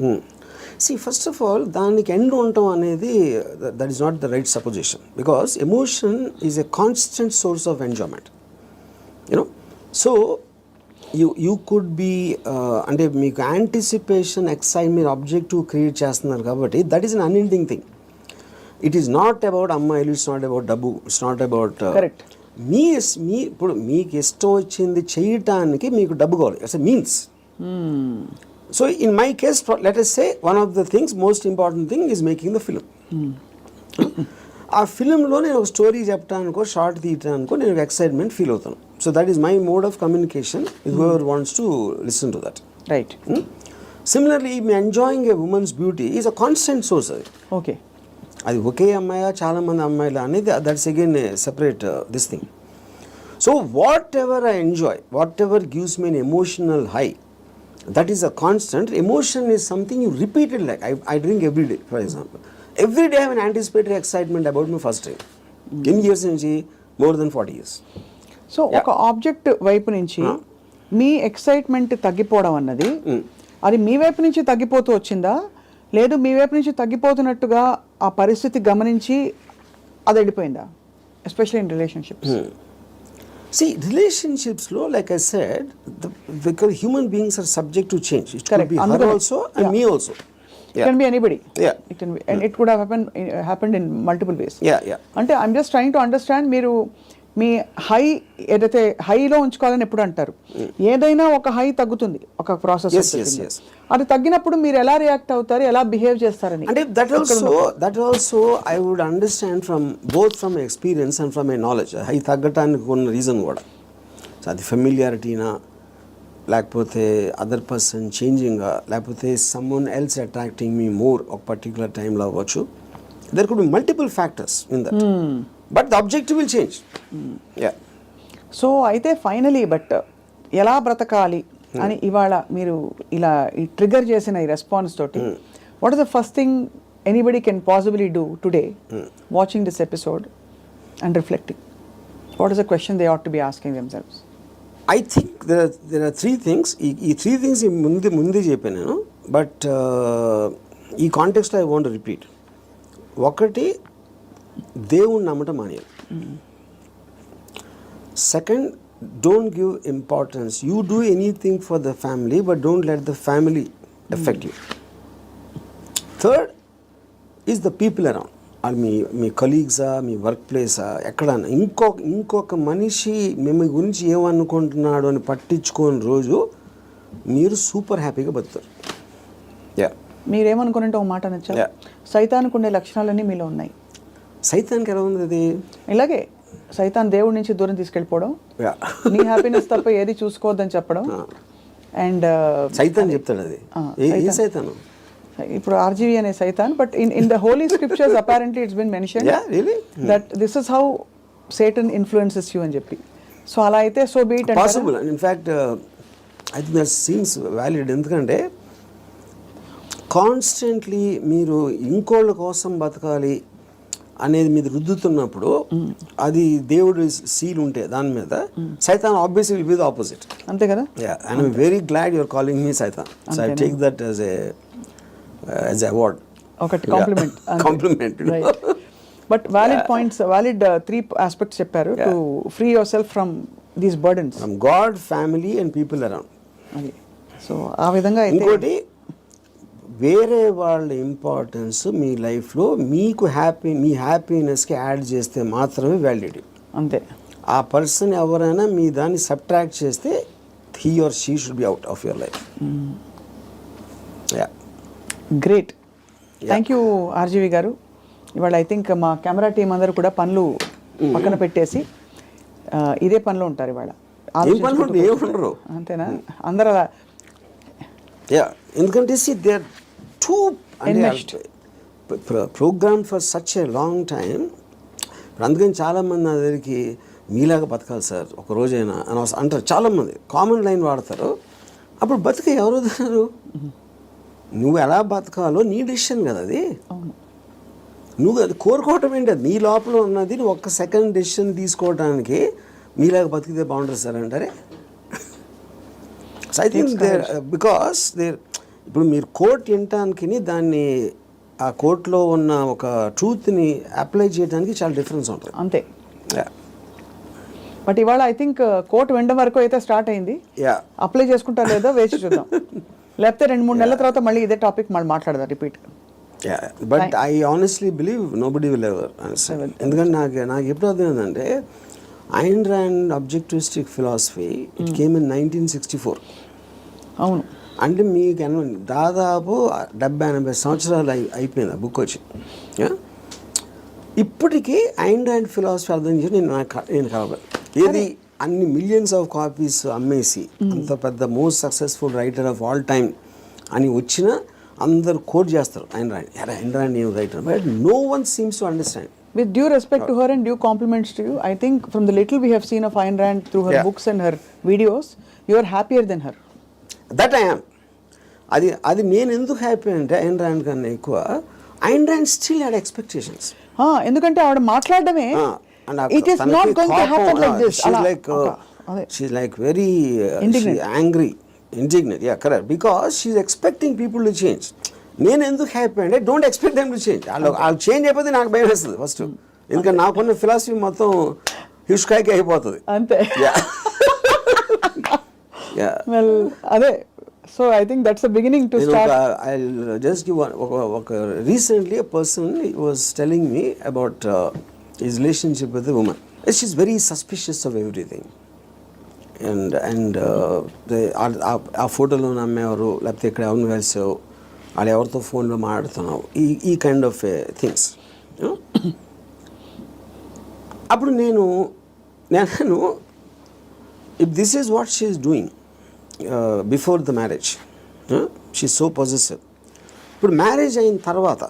First of all దానికి ఎండ్ ఉండటం అనేది that is not the right supposition, because emotion is a constant source of enjoyment, you know. So you could be అంటే మీకు anticipation, excitement, objective create చేస్తున్నారు కాబట్టి that is an unending thing. It is not about అమ్మాయిలు, it's not about డబ్బు, it's not about me ఇప్పుడు మీకు ఇష్టం వచ్చింది చేయటానికి మీకు డబ్బు కావాలి, it's a means. So in my case let us say one of the things, most important thing is making the film. ఆ ఫిలింలో నేను ఒక స్టోరీ చెప్పడానికో షార్ట్ తీయటానికో నేను ఎక్సైట్మెంట్ ఫీల్ అవుతాను. So that is my mode of communication with whoever wants to listen to that. Right. Similarly me enjoying A women's beauty is a constant source. అది okay, అది ఒకే అమ్మాయా చాలామంది అమ్మాయిలు అనేది that's again separate this thing. So what ever I enjoy, what ever gives me N emotional high, that is a constant. Emotion is something you repeat it, like I drink every day, for example. Every day I have an anticipatory excitement about my first drink. In years nunchi more than 40 years. So ఒక object వైపు నుంచి మీ excitement తగ్గిపోవడం అన్నది అది మీ వైపు నుంచి తగ్గిపోతూ వచ్చిందా, లేదు మీ వైపు నుంచి తగ్గిపోతున్నట్టుగా ఆ పరిస్థితి గమనించి అది వెళ్ళిపోయిందా, especially in relationships? See, relationships lo, like I said, because human beings are subject to change. It could be her also and me also. It can be anybody. Yeah. It can be, and it could have happened in multiple ways. Yeah. అంటే I'm just trying to understand, మీరు మీ high ఏదైతే హైలో ఉంచుకోవాలని ఎప్పుడు అంటారు, ఏదైనా ఒక high తగ్గుతుంది ఒక ప్రాసెస్. Yes. అది తగ్గినప్పుడు మీరు ఎలా రియాక్ట్ అవుతారు, ఎలా బిహేవ్ చేస్తారని అంటే that also I would understand from both from experience and from my knowledge. High తగ్గటానికి ఉన్న రీజన్ కూడా, సో అది ఫెమిలియారిటీనా, లేకపోతే అదర్ పర్సన్ చేంజింగా, లేకపోతే someone else attracting me more ఒక పర్టికులర్ టైంలో అవ్వచ్చు. There could be multiple factors in that, but the objective will change. So అయితే ఫైనలీ బట్ ఎలా బ్రతకాలి అని ఇవాళ మీరు ఇలా ఈ ట్రిగర్ చేసిన ఈ రెస్పాన్స్ తోటి, what is the first thing anybody can possibly do today watching this episode and reflecting? What is the question they ought to be asking themselves? I think there are three things. ఈ three things ముందే చెప్పాను నేను, but ఈ కాంటెక్స్ట్లో I want repeat. ఒకటి, దేవుణ్ణి నమ్మటం మానేయాలి. Second, don't give importance. You do anything for the family, but don't let the family affect you. Third is the people around. మీ కలీగ్సా, మీ వర్క్ ప్లేసా, ఎక్కడన్నా ఇంకొక మనిషి మేము గురించి ఏమనుకుంటున్నాడు అని పట్టించుకోని రోజు మీరు సూపర్ హ్యాపీగా బతుకుతారు. మీరేమనుకున్నట్టు ఒక మాట నచ్చా, సైతానికి ఉండే లక్షణాలన్నీ మీలో ఉన్నాయి. సైతానికి ఎలా ఉంది అది? ఇలాగే సైతాన్ దేవుడి నుంచి దూరం తీసుకెళ్ళిపోవడం, నీ హ్యాపీనెస్ తప్ప ఏది చూసుకోవద్దని చెప్పడం. అండ్ సైతాన్ చెప్తాడు అది. ఏ సైతాను? ఇప్పుడు ఆర్జీవి అనే సైతాన్, but in the holy scriptures apparently it's been mentioned that this is how Satan influences you అని చెప్పి. సో అలా అయితే so be it possible. In fact I think that seems valid. ఎందుకంటే కాన్స్టెంట్లీ మీరు ఇంకోళ్ళ కోసం బతకాలి అనేది మీద రుద్దుతున్నప్పుడు, అది దేవుడు సీల్ ఉంటే దాని మీద, సైతాన్ obviously will be the opposite. అంతే కదా? And I'm very glad your calling me సైతాన్. So I take that as a award, ఒకటి compliment. But valid points, valid 3 aspects చెప్పారు to free yourself from these burdens, from God, family and people around. So ఆ విధంగా ఇంకోటి, వేరే వాళ్ళ importance మీ లైఫ్లో మీకు మీ హ్యాపీనెస్కి యాడ్ చేస్తే మాత్రమే వ్యాలిడిటీ. అంతే. ఆ పర్సన్ ఎవరైనా మీ దాన్ని సబ్ట్రాక్ట్ చేస్తే he or she should be out of your life. Great. Thank you RGV గారు. ఇవాళ ఐ థింక్ మా కెమెరా టీం అందరూ కూడా పనులు పక్కన పెట్టేసి ఇదే పనిలో ఉంటారు ఇవాళ. ఏముండరు, అంతేనా? అందరూ అలా. ఎందుకంటే they are too program for such a long time. అందుకని చాలామంది నా దగ్గరికి మీలాగా బతకాలి సార్ ఒక రోజైనా అని అంటారు చాలామంది, కామన్ లైన్ వాడతారు. అప్పుడు బతిక ఎవరు వదిలేరు? నువ్వు ఎలా బతకాలో నీ డెసిషన్ కదా అది. నువ్వు అది కోరుకోవటం ఏంటి? అది నీ లోపల ఉన్నది. నువ్వు ఒక్క సెకండ్ డెసిషన్ తీసుకోవడానికి మీలాగా బతికితే బాగుంటుంది సార్ అంటారే. So I think there because there ఇప్పుడు మీరు కోర్ట్ వినటానికి దాన్ని ఆ కోర్టులో ఉన్న ఒక ట్రూత్ని అప్లై చేయడానికి చాలా డిఫరెన్స్ ఉంటుంది అంతే. బట్ ఇవాళ ఐ థింక్ కోర్టు వినడం వరకు అయితే స్టార్ట్ అయింది. అప్లై చేసుకుంటారు లేదో వేచి చూద్దాం. లేకపోతే 2-3 నెలల తర్వాత మళ్ళీ ఇదే టాపిక్ మళ్ళీ మాట్లాడదాం repeat. But I honestly believe nobody will ever. ఎందుకంటే నాకు ఎప్పుడు అర్థమైందంటే Ayn Rand objectivistic philosophy it came in 1964. అవును, అంటే మీకు దాదాపు 70-80 సంవత్సరాలు అయిపోయింది ఆ బుక్ వచ్చి. ఇప్పటికీ ఐన్ ర్యాండ్ ఫిలాసఫీ అర్థం చేసి నేను కలవాలి ఏది అన్ని మిలియన్స్ ఆఫ్ కాపీస్ అమ్మేసి అంత పెద్ద most successful writer of all time అని వచ్చిన అందరు కోట్ చేస్తారు ఐన్ ర్యాండ్ ఏం writer, but no one seems to understand. With due respect to her and due compliments to you, I think from the little we have seen of Ayn Rand through her books and her videos, you are happier than her. That I am. అది నేను ఎందుకు happy అంటే Ayn Rand కన్నా ఎక్కువ Ayn Rand still had expectations. ఎందుకంటే ఆవిడ మాట్లాడడమే it is not going to happen like this. She's like very angry, indignant. Yeah, correct. Because she's expecting people to change. నేను ఎందుకు హ్యాపీ అంటే don't expect them to change. వాళ్ళు change అయిపోతే నాకు భయం వేస్తుంది ఫస్ట్. ఎందుకంటే నాకున్న ఫిలాసఫీ మొత్తం హిస్కాయికి అయిపోతుంది అంతే. వెల్ అదే. So I think that's the beginning to start. I just give ఒక recently a person was telling me about his relationship with a woman. She is very suspicious of everything. And ఆ ఫోటోలో నమ్మేవారు, లేకపోతే ఇక్కడ ఎవరిని కలిసావు, వాళ్ళు ఎవరితో ఫోన్లో మాట్లాడుతున్నావు, ఈ కైండ్ ఆఫ్ థింగ్స్. అప్పుడు నేను if this is what she is doing before the marriage, she so possessive. ఇప్పుడు మ్యారేజ్ అయిన తర్వాత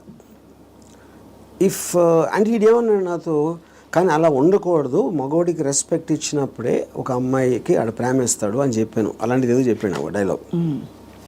అంటే ఇదేమన్నాడు నాతో, కానీ అలా ఉండకూడదు, మగవాడికి రెస్పెక్ట్ ఇచ్చినప్పుడే ఒక అమ్మాయికి ఆడ ప్రేమిస్తాడు అని చెప్పాను. అలాంటిది ఏదో చెప్పాను ఒక డైలాగ్.